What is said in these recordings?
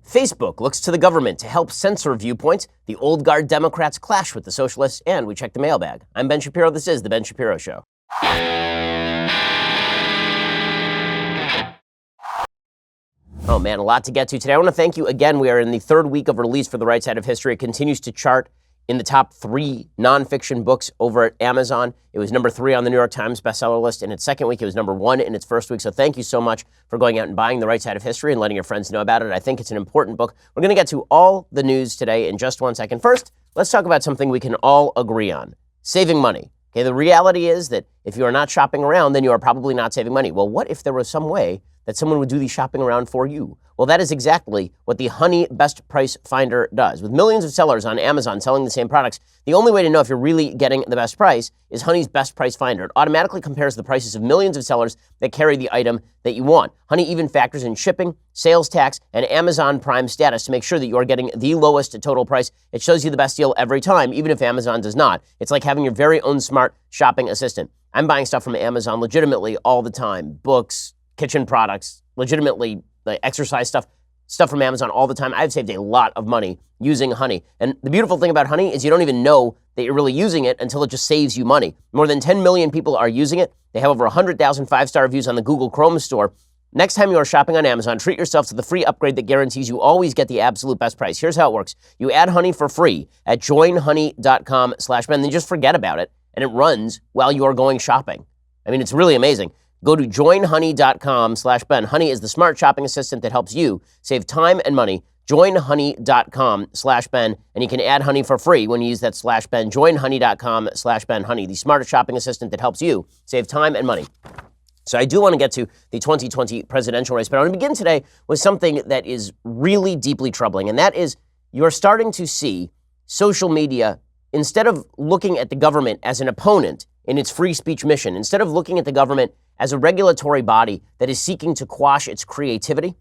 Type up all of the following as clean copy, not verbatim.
Facebook looks to the government to help censor viewpoints. The old guard Democrats clash with the socialists, and we check the mailbag. I'm Ben Shapiro. This is The Ben Shapiro Show. Oh man, a lot to get to today. I want to thank you again. We are in the third week of release for The Right Side of History. It continues to chart in the top 3 nonfiction books over at Amazon. It was number 3 on the New York Times bestseller list. In its second week, it was number 1 in its first week. So thank you so much for going out and buying The Right Side of History and letting your friends know about it. I think it's an important book. We're going to get to all the news today in just 1 second. First, let's talk about something we can all agree on: saving money. Okay, the reality is that if you are not shopping around, then you are probably not saving money. Well, what if there was some way that someone would do the shopping around for you? Well, that is exactly what the Honey Best Price Finder does. With millions of sellers on Amazon selling the same products, the only way to know if you're really getting the best price is Honey's Best Price Finder. It automatically compares the prices of millions of sellers that carry the item that you want. Honey even factors in shipping, sales tax, and Amazon Prime status to make sure that you are getting the lowest total price. It shows you the best deal every time, even if Amazon does not. It's like having your very own smart shopping assistant. I'm buying stuff from Amazon legitimately all the time: books, kitchen products, legitimately like exercise stuff from Amazon all the time. I've saved a lot of money using Honey. And the beautiful thing about Honey is you don't even know that you're really using it until it just saves you money. More than 10 million people are using it. They have over 100,000 5-star reviews on the Google Chrome store. Next time you are shopping on Amazon, treat yourself to the free upgrade that guarantees you always get the absolute best price. Here's how it works. You add Honey for free at joinhoney.com/Ben, then just forget about it, and it runs while you are going shopping. I mean, it's really amazing. Go to joinhoney.com/Ben. Honey is the smart shopping assistant that helps you save time and money. Joinhoney.com/Ben, and you can add Honey for free when you use that /Ben. Joinhoney.com/Ben. Honey, the smarter shopping assistant that helps you save time and money. So I do want to get to the 2020 presidential race, but I want to begin today with something that is really deeply troubling, and that is you're starting to see social media, instead of looking at the government as an opponent in its free speech mission, instead of looking at the government as a regulatory body that is seeking to quash its creativity,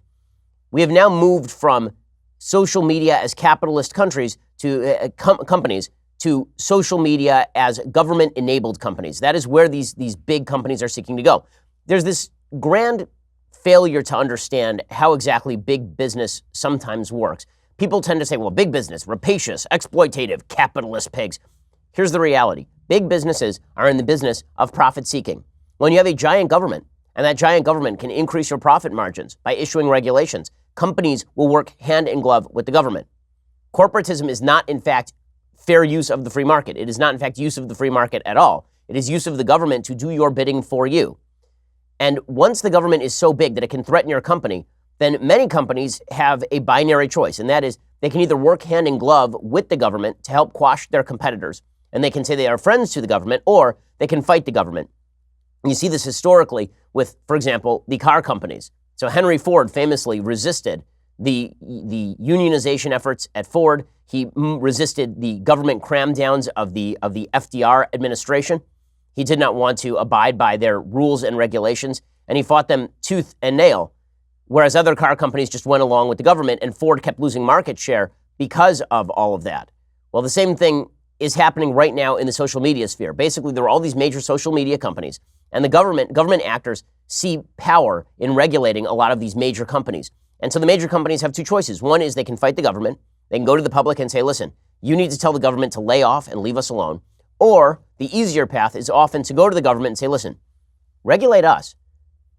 we have now moved from social media as capitalist countries to companies to social media as government-enabled companies. That is where these big companies are seeking to go. There's this grand failure to understand how exactly big business sometimes works. People tend to say, well, big business, rapacious, exploitative, capitalist pigs. Here's the reality. Big businesses are in the business of profit-seeking. When you have a giant government, and that giant government can increase your profit margins by issuing regulations, companies will work hand in glove with the government. Corporatism is not, in fact, fair use of the free market. It is not, in fact, use of the free market at all. It is use of the government to do your bidding for you. And once the government is so big that it can threaten your company, then many companies have a binary choice, and that is they can either work hand in glove with the government to help quash their competitors, and they can say they are friends to the government, or they can fight the government. You see this historically with, for example, the car companies. So Henry Ford famously resisted the unionization efforts at Ford. He resisted the government cram-downs of the FDR administration. He did not want to abide by their rules and regulations, and he fought them tooth and nail, whereas other car companies just went along with the government, and Ford kept losing market share because of all of that. Well, the same thing is happening right now in the social media sphere. Basically, there are all these major social media companies, and the government actors see power in regulating a lot of these major companies. And so the major companies have 2 choices. One is they can fight the government. They can go to the public and say, listen, you need to tell the government to lay off and leave us alone. Or the easier path is often to go to the government and say, listen, regulate us.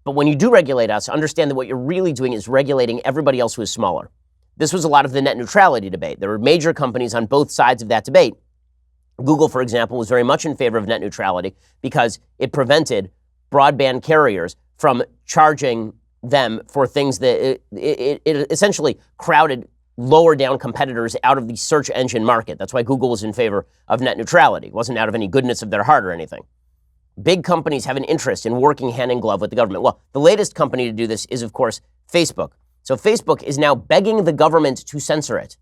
But when you do regulate us, understand that what you're really doing is regulating everybody else who is smaller. This was a lot of the net neutrality debate. There were major companies on both sides of that debate. Google, for example, was very much in favor of net neutrality because it prevented broadband carriers from charging them for things that it essentially crowded lower down competitors out of the search engine market. That's why Google was in favor of net neutrality. It wasn't out of any goodness of their heart or anything. Big companies have an interest in working hand in glove with the government. Well, the latest company to do this is, of course, Facebook. So Facebook is now begging the government to censor it.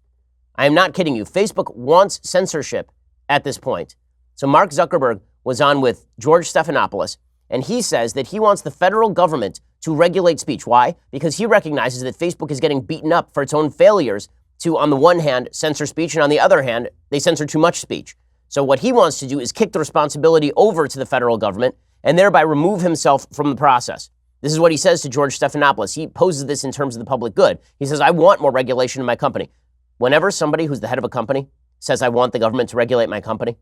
I am not kidding you. Facebook wants censorship at this point. So Mark Zuckerberg was on with George Stephanopoulos, and he says that he wants the federal government to regulate speech. Why? Because he recognizes that Facebook is getting beaten up for its own failures to, on the one hand, censor speech, and on the other hand, they censor too much speech. So what he wants to do is kick the responsibility over to the federal government and thereby remove himself from the process. This is what he says to George Stephanopoulos. He poses this in terms of the public good. He says, I want more regulation in my company. Whenever somebody who's the head of a company says, I want the government to regulate my company,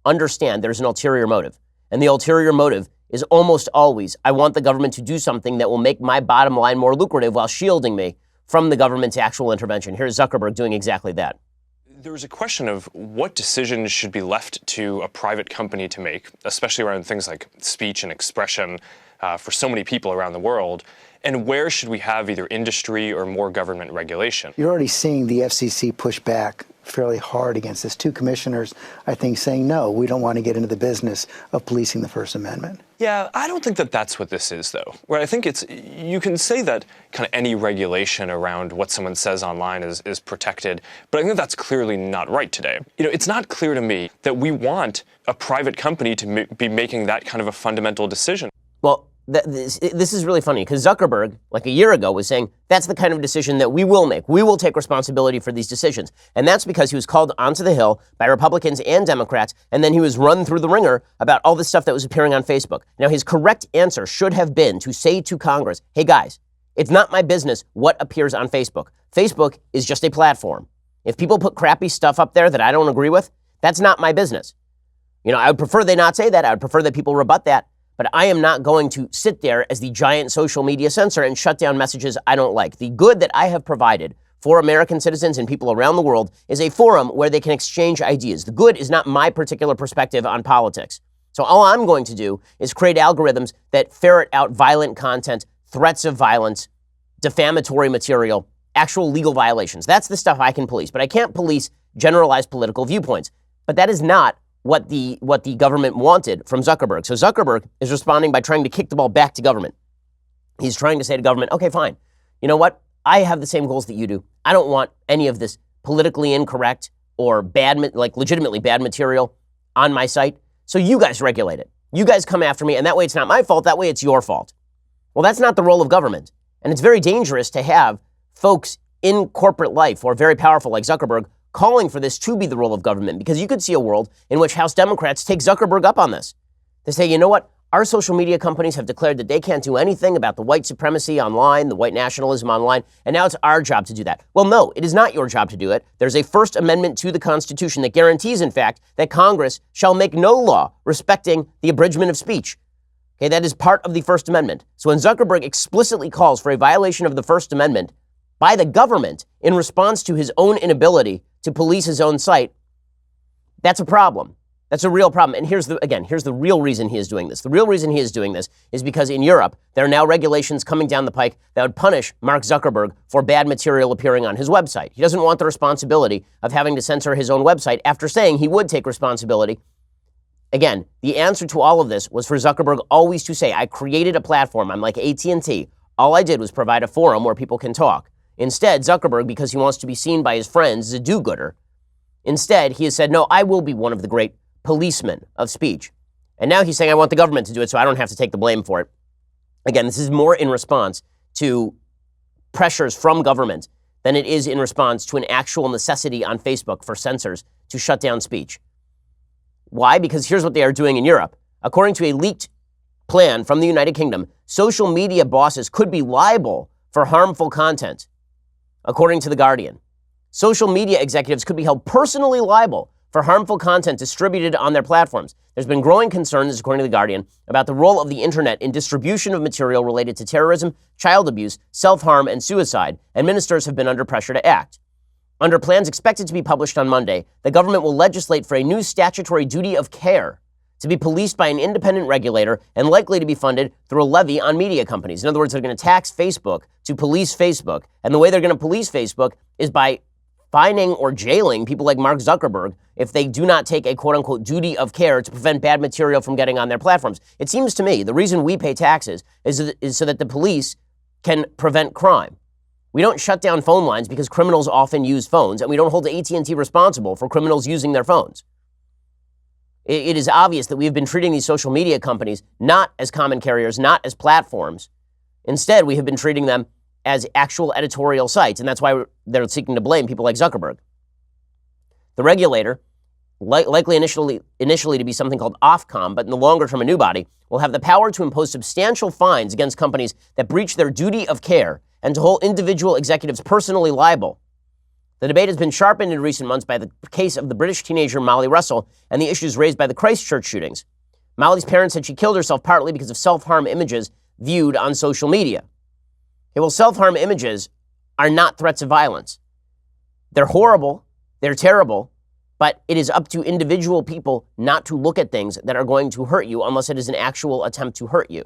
understand there's an ulterior motive. And the ulterior motive is almost always, I want the government to do something that will make my bottom line more lucrative while shielding me from the government's actual intervention. Here's Zuckerberg doing exactly that. There was a question of what decisions should be left to a private company to make, especially around things like speech and expression for so many people around the world, and where should we have either industry or more government regulation? You're already seeing the FCC push back fairly hard against this. Two commissioners, I think, saying, no, we don't want to get into the business of policing the First Amendment. Yeah, I don't think that that's what this is, though. Where I think you can say that kind of any regulation around what someone says online is protected, but I think that's clearly not right today. It's not clear to me that we want a private company to be making that kind of a fundamental decision. Well, this is really funny because Zuckerberg, like a year ago, was saying that's the kind of decision that we will make. We will take responsibility for these decisions. And that's because he was called onto the Hill by Republicans and Democrats, and then he was run through the ringer about all the stuff that was appearing on Facebook. Now, his correct answer should have been to say to Congress, hey, guys, it's not my business what appears on Facebook. Facebook is just a platform. If people put crappy stuff up there that I don't agree with, that's not my business. I would prefer they not say that. I would prefer that people rebut that. But I am not going to sit there as the giant social media censor and shut down messages I don't like. The good that I have provided for American citizens and people around the world is a forum where they can exchange ideas. The good is not my particular perspective on politics. So all I'm going to do is create algorithms that ferret out violent content, threats of violence, defamatory material, actual legal violations. That's the stuff I can police. But I can't police generalized political viewpoints. But that is not what the government wanted from Zuckerberg. So Zuckerberg is responding by trying to kick the ball back to government. He's trying to say to government, okay, fine. You know what? I have the same goals that you do. I don't want any of this politically incorrect or bad, like legitimately bad material on my site. So you guys regulate it. You guys come after me, and that way it's not my fault. That way it's your fault. Well, that's not the role of government. And it's very dangerous to have folks in corporate life or very powerful like Zuckerberg calling for this to be the role of government, because you could see a world in which House Democrats take Zuckerberg up on this. They say, you know what? Our social media companies have declared that they can't do anything about the white supremacy online, the white nationalism online, and now it's our job to do that. Well, no, it is not your job to do it. There's a First Amendment to the Constitution that guarantees, in fact, that Congress shall make no law respecting the abridgment of speech. Okay, that is part of the First Amendment. So when Zuckerberg explicitly calls for a violation of the First Amendment by the government in response to his own inability to police his own site, that's a problem. That's a real problem. And here's the real reason he is doing this. The real reason he is doing this is because in Europe, there are now regulations coming down the pike that would punish Mark Zuckerberg for bad material appearing on his website. He doesn't want the responsibility of having to censor his own website after saying he would take responsibility. Again, the answer to all of this was for Zuckerberg always to say, I created a platform. I'm like AT&T. All I did was provide a forum where people can talk. Instead, Zuckerberg, because he wants to be seen by his friends as a do-gooder, instead, he has said, no, I will be one of the great policemen of speech. And now he's saying, I want the government to do it so I don't have to take the blame for it. Again, this is more in response to pressures from government than it is in response to an actual necessity on Facebook for censors to shut down speech. Why? Because here's what they are doing in Europe. According to a leaked plan from the United Kingdom, social media bosses could be liable for harmful content. According to The Guardian, social media executives could be held personally liable for harmful content distributed on their platforms. There's been growing concerns, according to The Guardian, about the role of the internet in distribution of material related to terrorism, child abuse, self-harm, and suicide, and ministers have been under pressure to act. Under plans expected to be published on Monday, the government will legislate for a new statutory duty of care to be policed by an independent regulator and likely to be funded through a levy on media companies. In other words, they're going to tax Facebook to police Facebook. And the way they're going to police Facebook is by fining or jailing people like Mark Zuckerberg if they do not take a quote-unquote duty of care to prevent bad material from getting on their platforms. It seems to me the reason we pay taxes is so that the police can prevent crime. We don't shut down phone lines because criminals often use phones, and we don't hold AT&T responsible for criminals using their phones. It is obvious that we've been treating these social media companies not as common carriers, not as platforms. Instead, we have been treating them as actual editorial sites, and that's why they're seeking to blame people like Zuckerberg. The regulator likely initially to be something called Ofcom, but in the longer term, a new body, will have the power to impose substantial fines against companies that breach their duty of care and to hold individual executives personally liable. The debate has been sharpened in recent months by the case of the British teenager Molly Russell and the issues raised by the Christchurch shootings. Molly's parents said she killed herself partly because of self-harm images viewed on social media. Okay, well, self-harm images are not threats of violence. They're horrible, they're terrible, but it is up to individual people not to look at things that are going to hurt you unless it is an actual attempt to hurt you.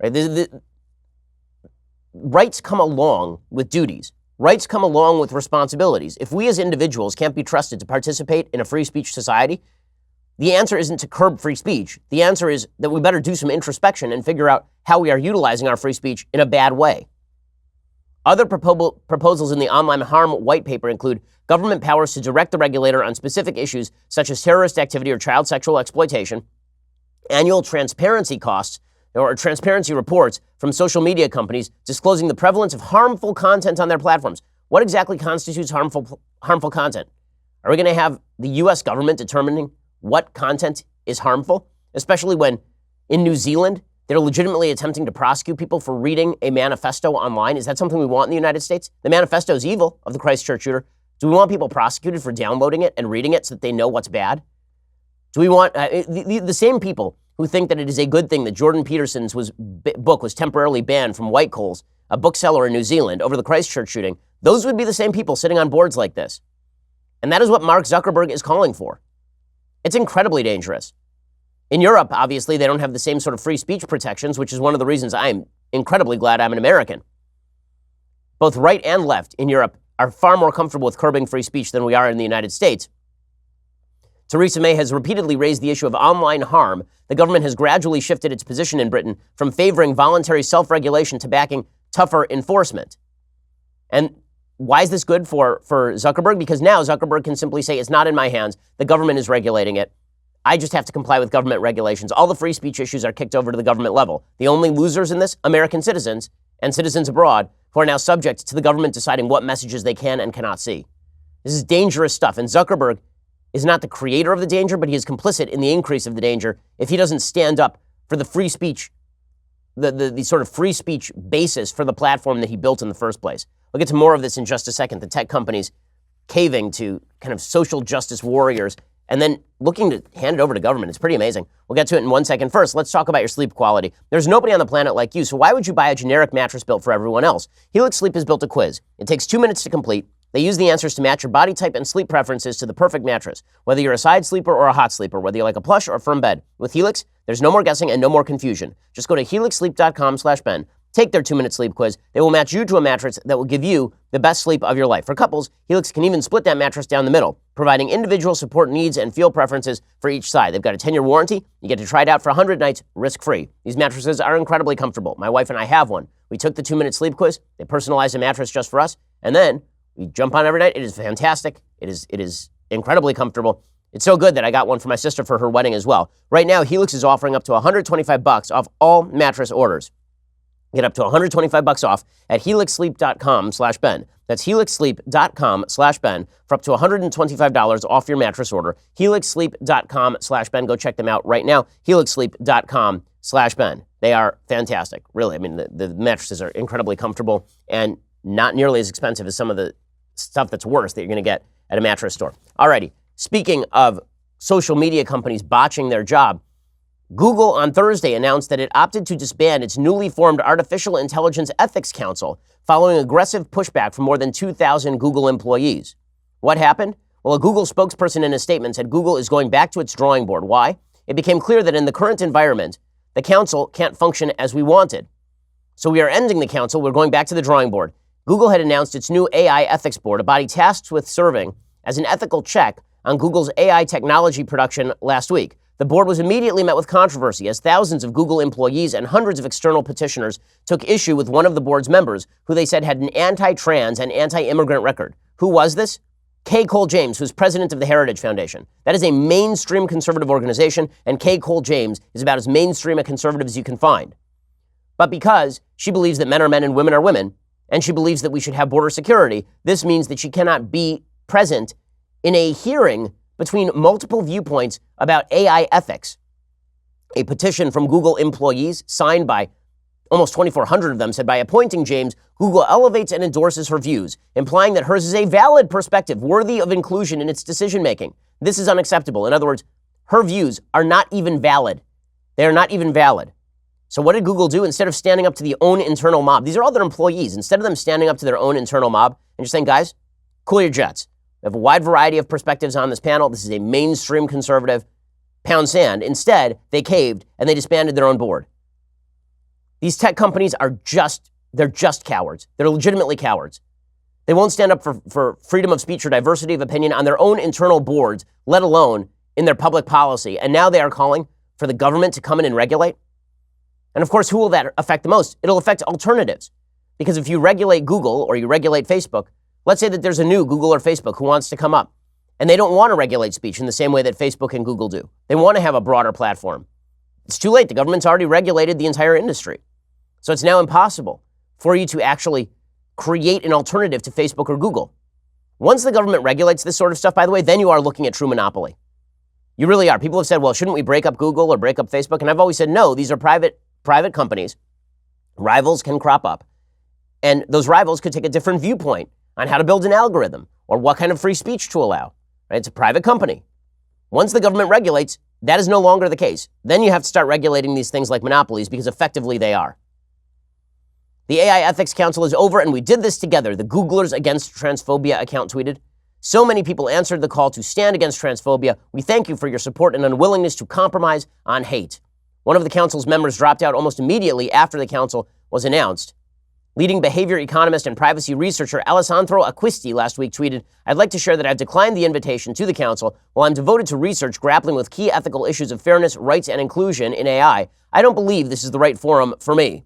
Right? The rights come along with duties. Rights come along with responsibilities. If we as individuals can't be trusted to participate in a free speech society, the answer isn't to curb free speech. The answer is that we better do some introspection and figure out how we are utilizing our free speech in a bad way. Other proposals in the online harm white paper include government powers to direct the regulator on specific issues such as terrorist activity or child sexual exploitation, annual transparency costs or transparency reports from social media companies disclosing the prevalence of harmful content on their platforms. What exactly constitutes harmful content? Are we going to have the U.S. government determining what content is harmful, especially when in New Zealand they're legitimately attempting to prosecute people for reading a manifesto online? Is that something we want in the United States? The manifesto is evil of the Christchurch shooter. Do we want people prosecuted for downloading it and reading it so that they know what's bad? Do we want the same people who think that it is a good thing that Jordan Peterson's book was temporarily banned from White Coals, a bookseller in New Zealand, over the Christchurch shooting? Those would be the same people sitting on boards like this. And that is what Mark Zuckerberg is calling for. It's incredibly dangerous. In Europe, obviously, they don't have the same sort of free speech protections, which is one of the reasons I'm incredibly glad I'm an American. Both right and left in Europe are far more comfortable with curbing free speech than we are in the United States. Theresa May has repeatedly raised the issue of online harm. The government has gradually shifted its position in Britain from favoring voluntary self-regulation to backing tougher enforcement. And why is this good for Zuckerberg? Because now Zuckerberg can simply say, it's not in my hands. The government is regulating it. I just have to comply with government regulations. All the free speech issues are kicked over to the government level. The only losers in this, American citizens and citizens abroad, who are now subject to the government deciding what messages they can and cannot see. This is dangerous stuff. And Zuckerberg is not the creator of the danger, but he is complicit in the increase of the danger if he doesn't stand up for the free speech, the sort of free speech basis for the platform that he built in the first place. We'll get to more of this in just a second. The tech companies caving to kind of social justice warriors and then looking to hand it over to government. It's pretty amazing. We'll get to it in 1 second. First, let's talk about your sleep quality. There's nobody on the planet like you, so why would you buy a generic mattress built for everyone else? Helix Sleep has built a quiz. It takes 2 minutes to complete. They use the answers to match your body type and sleep preferences to the perfect mattress, whether you're a side sleeper or a hot sleeper, whether you like a plush or a firm bed. With Helix, there's no more guessing and no more confusion. Just go to helixsleep.com/Ben. Take their 2-minute sleep quiz. They will match you to a mattress that will give you the best sleep of your life. For couples, Helix can even split that mattress down the middle, providing individual support needs and feel preferences for each side. They've got a 10-year warranty. You get to try it out for 100 nights, risk-free. These mattresses are incredibly comfortable. My wife and I have one. We took the 2-minute sleep quiz. They personalized a mattress just for us, and then we jump on every night. It is fantastic. It is incredibly comfortable. It's so good that I got one for my sister for her wedding as well. Right now, Helix is offering up to $125 off all mattress orders. Get up to $125 off at helixsleep.com/Ben. That's helixsleep.com/Ben for up to $125 off your mattress order. helixsleep.com/Ben. Go check them out right now. helixsleep.com/Ben. They are fantastic. Really, I mean, the mattresses are incredibly comfortable and not nearly as expensive as some of the stuff that's worse that you're going to get at a mattress store. Alrighty, speaking of social media companies botching their job, Google on Thursday announced that it opted to disband its newly formed Artificial Intelligence Ethics Council following aggressive pushback from more than 2,000 Google employees. What happened? Well, a Google spokesperson in a statement said Google is going back to its drawing board. Why? It became clear that in the current environment, the council can't function as we wanted. So we are ending the council. We're going back to the drawing board. Google had announced its new AI ethics board, a body tasked with serving as an ethical check on Google's AI technology production last week. The board was immediately met with controversy as thousands of Google employees and hundreds of external petitioners took issue with one of the board's members, who they said had an anti-trans and anti-immigrant record. Who was this? Kay Cole James, who's president of the Heritage Foundation. That is a mainstream conservative organization, and Kay Cole James is about as mainstream a conservative as you can find. But because she believes that men are men and women are women, and she believes that we should have border security, this means that she cannot be present in a hearing between multiple viewpoints about AI ethics. A petition from Google employees, signed by almost 2,400 of them, said by appointing James, Google elevates and endorses her views, implying that hers is a valid perspective worthy of inclusion in its decision-making. This is unacceptable. In other words, her views are not even valid. They are not even valid. So what did Google do? Instead of standing up to the own internal mob, these are all their employees, instead of them standing up to their own internal mob and just saying, guys, cool your jets. We have a wide variety of perspectives on this panel. This is a mainstream conservative. Pound sand. Instead, they caved and they disbanded their own board. These tech companies they're just cowards. They're legitimately cowards. They won't stand up for freedom of speech or diversity of opinion on their own internal boards, let alone in their public policy. And now they are calling for the government to come in and regulate. And of course, who will that affect the most? It'll affect alternatives. Because if you regulate Google or you regulate Facebook, let's say that there's a new Google or Facebook who wants to come up, and they don't want to regulate speech in the same way that Facebook and Google do. They want to have a broader platform. It's too late. The government's already regulated the entire industry. So it's now impossible for you to actually create an alternative to Facebook or Google. Once the government regulates this sort of stuff, by the way, then you are looking at true monopoly. You really are. People have said, well, shouldn't we break up Google or break up Facebook? And I've always said, no, these are private companies. Rivals can crop up. And those rivals could take a different viewpoint on how to build an algorithm or what kind of free speech to allow. Right? It's a private company. Once the government regulates, that is no longer the case. Then you have to start regulating these things like monopolies because effectively they are. The AI Ethics Council is over and we did this together, the Googlers Against Transphobia account tweeted. So many people answered the call to stand against transphobia. We thank you for your support and unwillingness to compromise on hate. One of the council's members dropped out almost immediately after the council was announced. Leading behavior economist and privacy researcher Alessandro Acquisti last week tweeted, I'd like to share that I've declined the invitation to the council. While I'm devoted to research grappling with key ethical issues of fairness, rights, and inclusion in AI, I don't believe this is the right forum for me.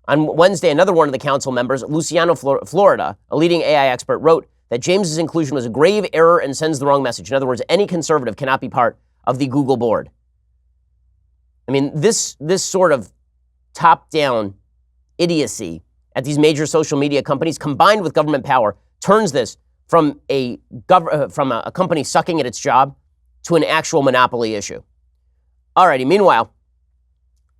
On Wednesday, another one of the council members, Luciano Florida, a leading AI expert, wrote that James's inclusion was a grave error and sends the wrong message. In other words, any conservative cannot be part of the Google board. I mean, this sort of top-down idiocy at these major social media companies, combined with government power, turns this from a company sucking at its job to an actual monopoly issue. Alrighty, meanwhile,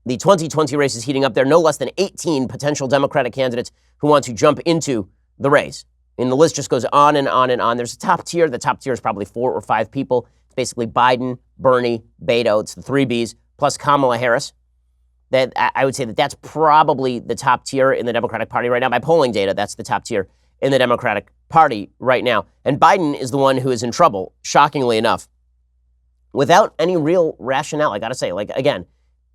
the 2020 race is heating up. There are no less than 18 potential Democratic candidates who want to jump into the race. And the list just goes on and on and on. There's a top tier. The top tier is probably 4 or 5 people. It's basically Biden, Bernie, Beto. It's the 3 Bs, plus Kamala Harris. That I would say that's probably the top tier in the Democratic Party right now. By polling data, that's the top tier in the Democratic Party right now. And Biden is the one who is in trouble, shockingly enough, without any real rationale. I got to say, again,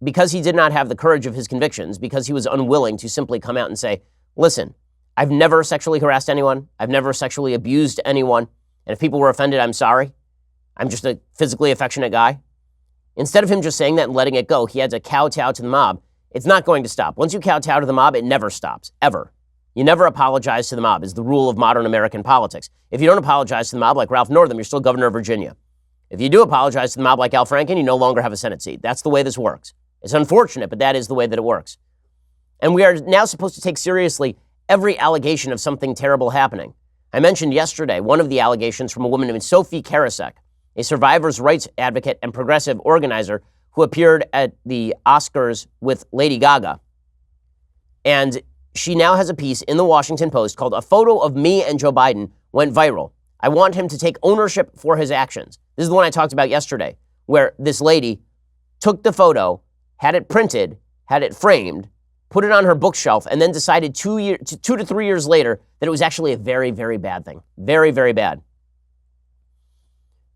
because he did not have the courage of his convictions, because he was unwilling to simply come out and say, listen, I've never sexually harassed anyone. I've never sexually abused anyone. And if people were offended, I'm sorry. I'm just a physically affectionate guy. Instead of him just saying that and letting it go, he had to kowtow to the mob. It's not going to stop. Once you kowtow to the mob, it never stops, ever. You never apologize to the mob is the rule of modern American politics. If you don't apologize to the mob like Ralph Northam, you're still governor of Virginia. If you do apologize to the mob like Al Franken, you no longer have a Senate seat. That's the way this works. It's unfortunate, but that is the way that it works. And we are now supposed to take seriously every allegation of something terrible happening. I mentioned yesterday one of the allegations from a woman named Sophie Karasek, a survivors' rights advocate and progressive organizer who appeared at the Oscars with Lady Gaga. And she now has a piece in the Washington Post called "A Photo of Me and Joe Biden Went Viral. I want him to take ownership for his actions." This is the one I talked about yesterday, where this lady took the photo, had it printed, had it framed, put it on her bookshelf, and then decided 2 to 3 years later that it was actually a very, very bad thing. Very, very bad.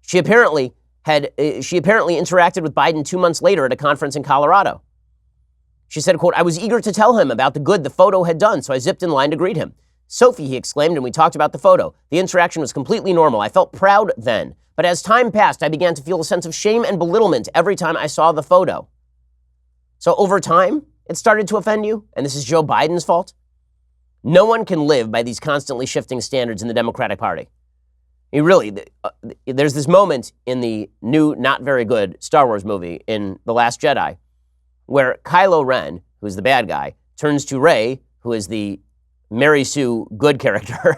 She apparently interacted with Biden 2 months later at a conference in Colorado. She said, quote, "I was eager to tell him about the good the photo had done, so I zipped in line to greet him. Sophie," he exclaimed, "and we talked about the photo. The interaction was completely normal. I felt proud then. But as time passed, I began to feel a sense of shame and belittlement every time I saw the photo." So over time, it started to offend you, and this is Joe Biden's fault? No one can live by these constantly shifting standards in the Democratic Party. There's this moment in the new, not very good Star Wars movie in The Last Jedi where Kylo Ren, who's the bad guy, turns to Rey, who is the Mary Sue good character,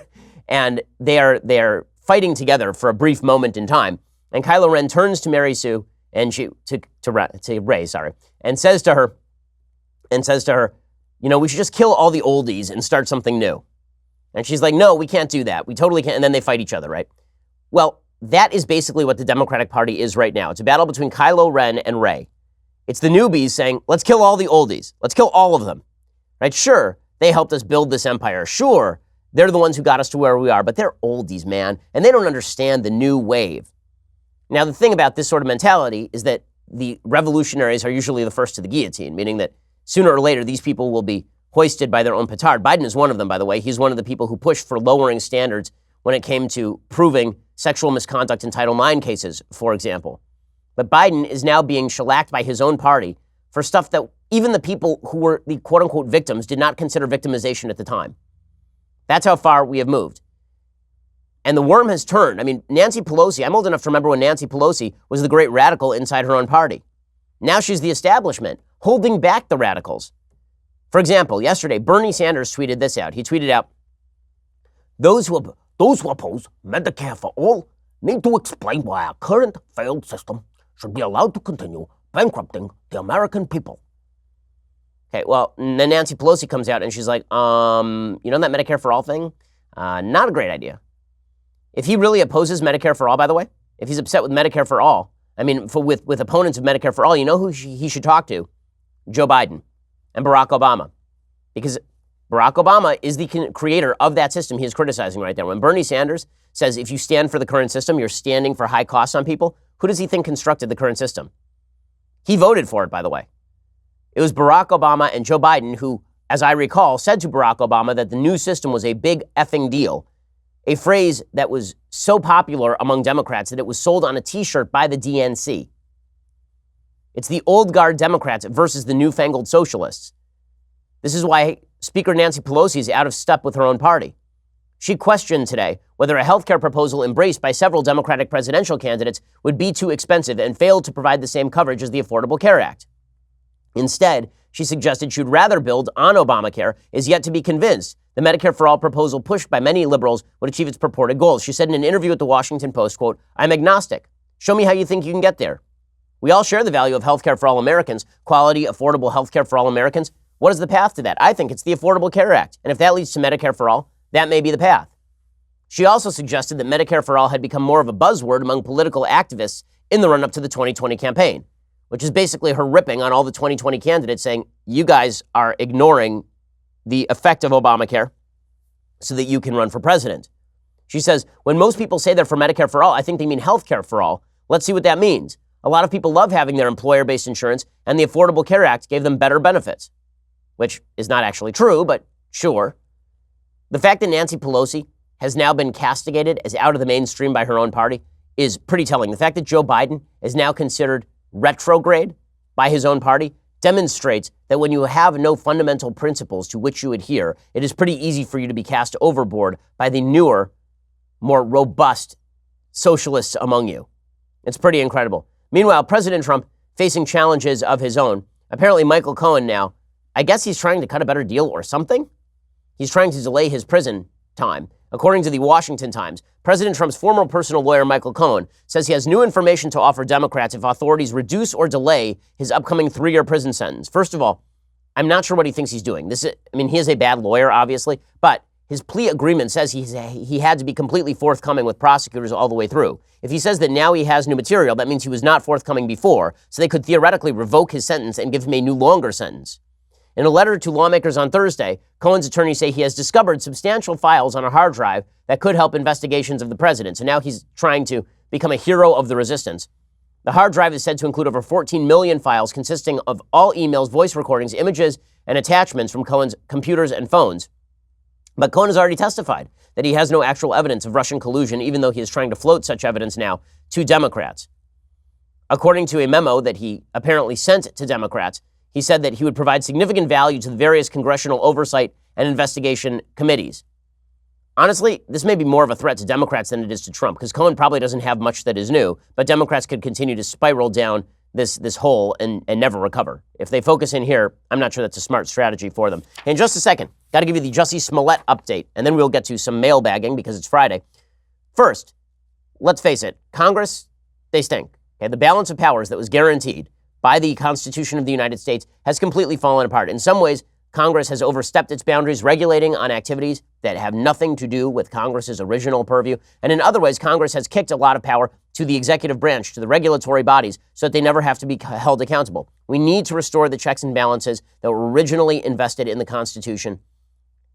and they are fighting together for a brief moment in time. And Kylo Ren turns to Mary Sue and to Rey, and says to her, you know, we should just kill all the oldies and start something new. And she's like, no, we can't do that. We totally can't. And then they fight each other, right? Well, that is basically what the Democratic Party is right now. It's a battle between Kylo Ren and Rey. It's the newbies saying, let's kill all the oldies. Let's kill all of them, right? Sure, they helped us build this empire. Sure, they're the ones who got us to where we are, but they're oldies, man, and they don't understand the new wave. Now, the thing about this sort of mentality is that the revolutionaries are usually the first to the guillotine, meaning that sooner or later, these people will be hoisted by their own petard. Biden is one of them, by the way. He's one of the people who pushed for lowering standards when it came to proving sexual misconduct in Title IX cases, for example. But Biden is now being shellacked by his own party for stuff that even the people who were the quote-unquote victims did not consider victimization at the time. That's how far we have moved. And the worm has turned. I mean, Nancy Pelosi, I'm old enough to remember when Nancy Pelosi was the great radical inside her own party. Now she's the establishment, holding back the radicals. For example, yesterday, Bernie Sanders tweeted this out. He tweeted out, those who oppose Medicare for all need to explain why our current failed system should be allowed to continue bankrupting the American people. Okay, well, then Nancy Pelosi comes out and she's like, you know that Medicare for all thing? Not a great idea. If he really opposes Medicare for all, by the way, if he's upset with Medicare for all, I mean, with opponents of Medicare for all, you know who he should talk to? Joe Biden and Barack Obama. Because Barack Obama is the creator of that system he is criticizing right there. When Bernie Sanders says if you stand for the current system, you're standing for high costs on people, who does he think constructed the current system? He voted for it, by the way. It was Barack Obama and Joe Biden who, as I recall, said to Barack Obama that the new system was a big effing deal, a phrase that was so popular among Democrats that it was sold on a T-shirt by the DNC. It's the old guard Democrats versus the newfangled socialists. This is why Speaker Nancy Pelosi is out of step with her own party. She questioned today whether a health care proposal embraced by several Democratic presidential candidates would be too expensive and failed to provide the same coverage as the Affordable Care Act. Instead, she suggested she'd rather build on Obamacare, is yet to be convinced the Medicare for All proposal pushed by many liberals would achieve its purported goals. She said in an interview with the Washington Post, quote, I'm agnostic. Show me how you think you can get there. We all share the value of health care for all Americans, quality, affordable health care for all Americans. What is the path to that? I think it's the Affordable Care Act. And if that leads to Medicare for all, that may be the path. She also suggested that Medicare for all had become more of a buzzword among political activists in the run-up to the 2020 campaign, which is basically her ripping on all the 2020 candidates saying, you guys are ignoring the effect of Obamacare so that you can run for president. She says, when most people say they're for Medicare for all, I think they mean health care for all. Let's see what that means. A lot of people love having their employer-based insurance, and the Affordable Care Act gave them better benefits, which is not actually true, but sure. The fact that Nancy Pelosi has now been castigated as out of the mainstream by her own party is pretty telling. The fact that Joe Biden is now considered retrograde by his own party demonstrates that when you have no fundamental principles to which you adhere, it is pretty easy for you to be cast overboard by the newer, more robust socialists among you. It's pretty incredible. Meanwhile, President Trump facing challenges of his own. Apparently, Michael Cohen now, I guess he's trying to cut a better deal or something. He's trying to delay his prison time. According to the Washington Times, President Trump's former personal lawyer, Michael Cohen, says he has new information to offer Democrats if authorities reduce or delay his upcoming 3-year prison sentence. First of all, I'm not sure what he thinks he's doing. He is a bad lawyer, obviously, but his plea agreement says he had to be completely forthcoming with prosecutors all the way through. If he says that now he has new material, that means he was not forthcoming before, so they could theoretically revoke his sentence and give him a new longer sentence. In a letter to lawmakers on Thursday, Cohen's attorneys say he has discovered substantial files on a hard drive that could help investigations of the president. So now he's trying to become a hero of the resistance. The hard drive is said to include over 14 million files consisting of all emails, voice recordings, images, and attachments from Cohen's computers and phones. But Cohen has already testified that he has no actual evidence of Russian collusion, even though he is trying to float such evidence now to Democrats. According to a memo that he apparently sent to Democrats, he said that he would provide significant value to the various congressional oversight and investigation committees. Honestly, this may be more of a threat to Democrats than it is to Trump, because Cohen probably doesn't have much that is new, but Democrats could continue to spiral down this hole and never recover. If they focus in here, I'm not sure that's a smart strategy for them. In just a second, got to give you the Jussie Smollett update, and then we'll get to some mailbagging because it's Friday. First, let's face it, Congress, they stink. Okay, the balance of powers that was guaranteed by the Constitution of the United States has completely fallen apart. In some ways, Congress has overstepped its boundaries, regulating on activities that have nothing to do with Congress's original purview. And in other ways, Congress has kicked a lot of power to the executive branch, to the regulatory bodies, so that they never have to be held accountable. We need to restore the checks and balances that were originally invested in the Constitution.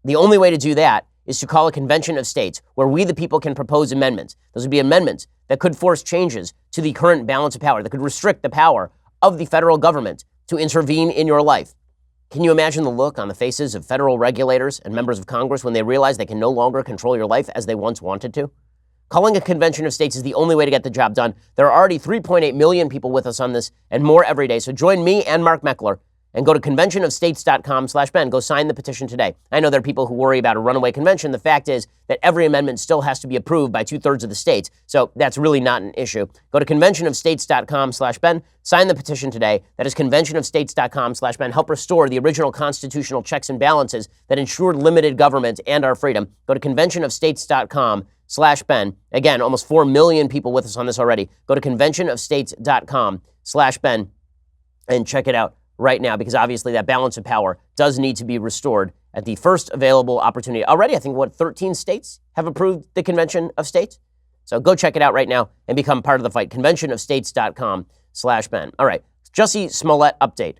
The only way to do that is to call a convention of states where we, the people, can propose amendments. Those would be amendments that could force changes to the current balance of power, that could restrict the power of the federal government to intervene in your life. Can you imagine the look on the faces of federal regulators and members of Congress when they realize they can no longer control your life as they once wanted to? Calling a convention of states is the only way to get the job done. There are already 3.8 million people with us on this and more every day. So join me and Mark Meckler and go to conventionofstates.com/Ben. Go sign the petition today. I know there are people who worry about a runaway convention. The fact is that every amendment still has to be approved by 2/3 of the states. So that's really not an issue. Go to conventionofstates.com/Ben. Sign the petition today. That is conventionofstates.com/Ben. Help restore the original constitutional checks and balances that ensured limited government and our freedom. Go to conventionofstates.com/Ben. Again, almost 4 million people with us on this already. Go to conventionofstates.com/Ben and check it out right now, because obviously that balance of power does need to be restored at the first available opportunity. Already, I think, 13 states have approved the Convention of States? So go check it out right now and become part of the fight. Conventionofstates.com/Ben. All right, Jussie Smollett update.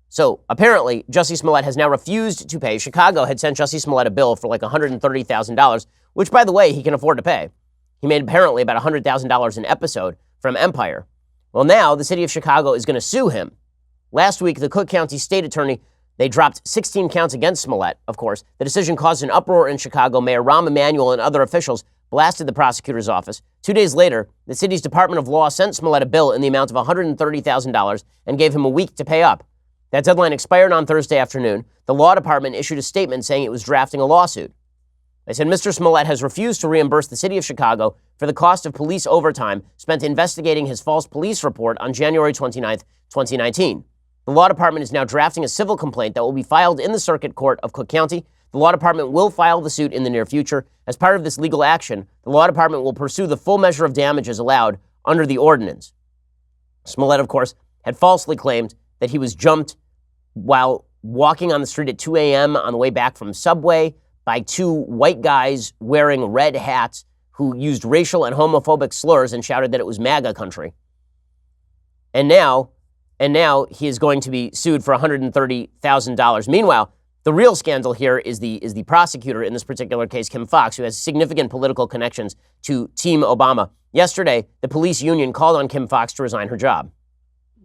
So apparently, Jussie Smollett has now refused to pay. Chicago had sent Jussie Smollett a bill for like $130,000, which, by the way, he can afford to pay. He made apparently about $100,000 an episode from Empire. Well, now the city of Chicago is going to sue him. Last week, the Cook County State Attorney, they dropped 16 counts against Smollett, of course. The decision caused an uproar in Chicago. Mayor Rahm Emanuel and other officials blasted the prosecutor's office. 2 days later, the city's Department of Law sent Smollett a bill in the amount of $130,000 and gave him a week to pay up. That deadline expired on Thursday afternoon. The law department issued a statement saying it was drafting a lawsuit. They said Mr. Smollett has refused to reimburse the city of Chicago for the cost of police overtime spent investigating his false police report on January 29th, 2019. The law department is now drafting a civil complaint that will be filed in the Circuit Court of Cook County. The law department will file the suit in the near future. As part of this legal action, the law department will pursue the full measure of damages allowed under the ordinance. Smollett, of course, had falsely claimed that he was jumped while walking on the street at 2 a.m. on the way back from Subway by two white guys wearing red hats who used racial and homophobic slurs and shouted that it was MAGA country. And now he is going to be sued for $130,000. Meanwhile, the real scandal here is the prosecutor in this particular case, Kim Foxx, who has significant political connections to Team Obama. Yesterday, the police union called on Kim Foxx to resign her job.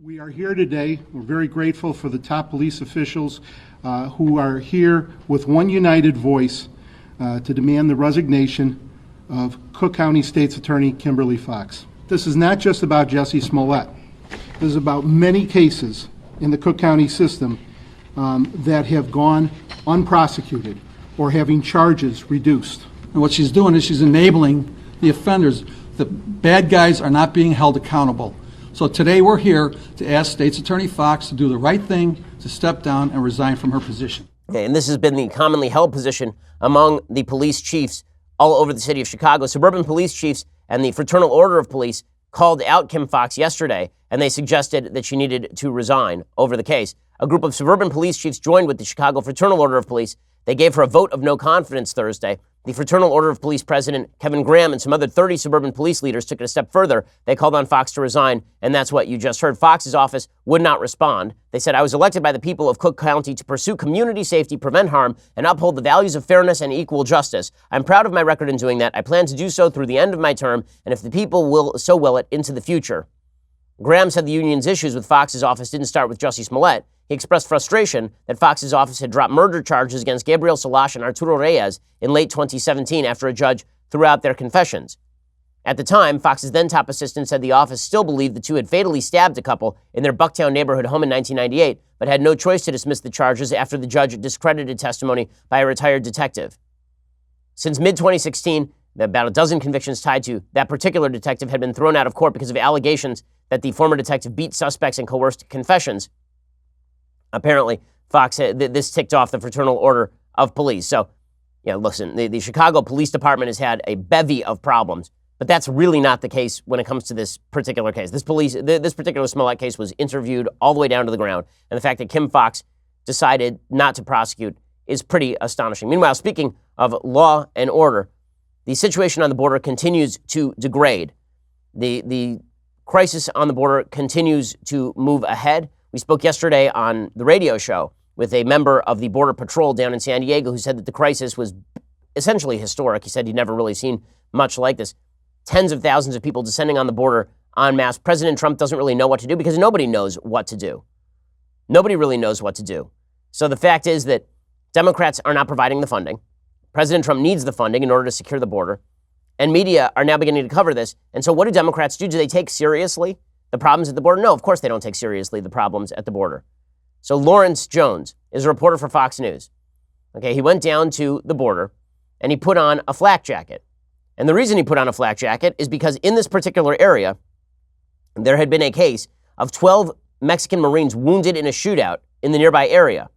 We are here today. We're very grateful for the top police officials who are here with one united voice to demand the resignation of Cook County State's Attorney Kimberly Foxx. This is not just about Jussie Smollett. This is about many cases in the Cook County system that have gone unprosecuted or having charges reduced. And what she's doing is she's enabling the offenders. The bad guys are not being held accountable. So today we're here to ask State's Attorney Foxx to do the right thing, to step down and resign from her position. Okay, and this has been the commonly held position among the police chiefs all over the city of Chicago. Suburban police chiefs and the Fraternal Order of Police called out Kim Foxx yesterday, and they suggested that she needed to resign over the case. A group of suburban police chiefs joined with the Chicago Fraternal Order of Police. They gave her a vote of no confidence Thursday. The Fraternal Order of Police President Kevin Graham and some other 30 suburban police leaders took it a step further. They called on Foxx to resign, and that's what you just heard. Foxx's office would not respond. They said, "I was elected by the people of Cook County to pursue community safety, prevent harm, and uphold the values of fairness and equal justice. I'm proud of my record in doing that. I plan to do so through the end of my term, and if the people will it, into the future." Graham said the union's issues with Foxx's office didn't start with Jussie Smollett. He expressed frustration that Foxx's office had dropped murder charges against Gabriel Salash and Arturo Reyes in late 2017 after a judge threw out their confessions. At the time, Foxx's then top assistant said the office still believed the two had fatally stabbed a couple in their Bucktown neighborhood home in 1998, but had no choice to dismiss the charges after the judge discredited testimony by a retired detective. Since mid-2016, about a dozen convictions tied to that particular detective had been thrown out of court because of allegations that the former detective beat suspects and coerced confessions. Apparently, Foxx, this ticked off the Fraternal Order of Police. So, listen, the Chicago Police Department has had a bevy of problems But that's really not the case when it comes to this particular case. This particular Smollett case was interviewed all the way down to the ground. And the fact that Kim Foxx decided not to prosecute is pretty astonishing. Meanwhile, speaking of law and order, the situation on the border continues to degrade. The crisis on the border continues to move ahead. We spoke yesterday on the radio show with a member of the Border Patrol down in San Diego who said that the crisis was essentially historic. He said he'd never really seen much like this. Tens of thousands of people descending on the border en masse. President Trump doesn't really know what to do because nobody knows what to do. Nobody really knows what to do. So the fact is that Democrats are not providing the funding. President Trump needs the funding in order to secure the border. And media are now beginning to cover this. And so what do Democrats do? Do they take seriously the problems at the border? No, of course they don't take seriously the problems at the border. So Lawrence Jones is a reporter for Fox News. Okay, he went down to the border and he put on a flak jacket. And the reason he put on a flak jacket is because in this particular area, there had been a case of 12 Mexican Marines wounded in a shootout in the nearby area.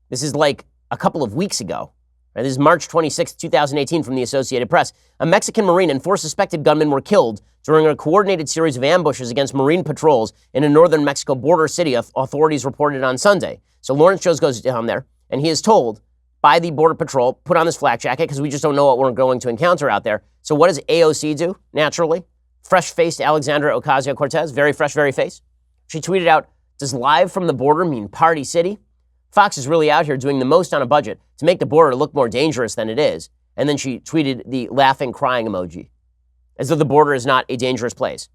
This is like a couple of weeks ago. Right? This is March 26, 2018 from the Associated Press. A Mexican Marine and 4 suspected gunmen were killed during a coordinated series of ambushes against Marine patrols in a northern Mexico border city, authorities reported on Sunday. So Lawrence Jones goes down there, and he is told by the Border Patrol, put on this flak jacket because we just don't know what we're going to encounter out there. So what does AOC do, naturally? Fresh-faced Alexandra Ocasio-Cortez, very fresh, very face. She tweeted out, does live from the border mean Party City? Fox is really out here doing the most on a budget to make the border look more dangerous than it is. And then she tweeted the laughing, crying emoji, as though the border is not a dangerous place.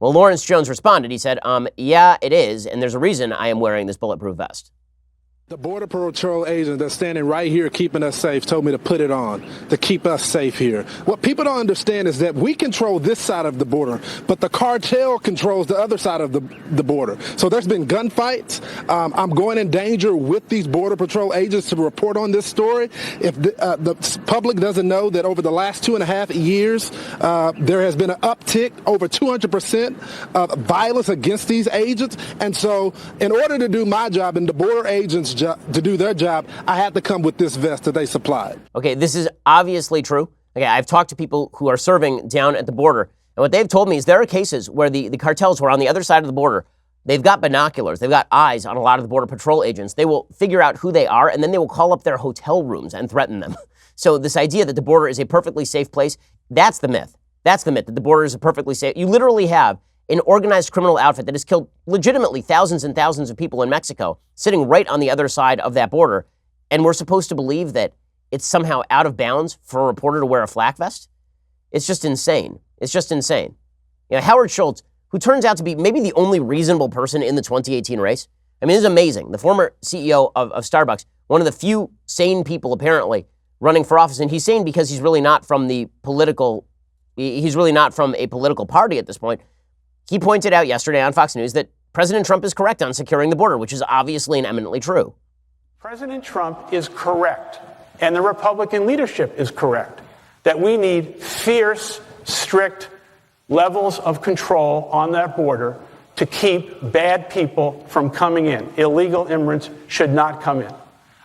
Well, Lawrence Jones responded. He said, yeah, it is, and there's a reason I am wearing this bulletproof vest. The Border Patrol agent that's standing right here keeping us safe told me to put it on to keep us safe here. What people don't understand is that we control this side of the border, but the cartel controls the other side of the border. So there's been gunfights. I'm going in danger with these Border Patrol agents to report on this story. If the public doesn't know that over the last 2.5 years, there has been an uptick over 200% of violence against these agents. And so in order to do my job and the border agents' to do their job, I had to come with this vest that they supplied. Okay, this is obviously true. Okay, I've talked to people who are serving down at the border, and what they've told me is there are cases where the cartels who are on the other side of the border, they've got binoculars, they've got eyes on a lot of the Border Patrol agents. They will figure out who they are, and then they will call up their hotel rooms and threaten them. So this idea that the border is a perfectly safe place, that's the myth. That's the myth, that the border is a perfectly safe. You literally have an organized criminal outfit that has killed legitimately thousands and thousands of people in Mexico sitting right on the other side of that border. And we're supposed to believe that it's somehow out of bounds for a reporter to wear a flak vest? It's just insane. It's just insane. You know, Howard Schultz, who turns out to be maybe the only reasonable person in the 2018 race. I mean, this is amazing. The former CEO of Starbucks, one of the few sane people apparently running for office. And he's sane because he's really not from a political party at this point. He pointed out yesterday on Fox News that President Trump is correct on securing the border, which is obviously and eminently true. President Trump is correct, and the Republican leadership is correct, that we need fierce, strict levels of control on that border to keep bad people from coming in. Illegal immigrants should not come in.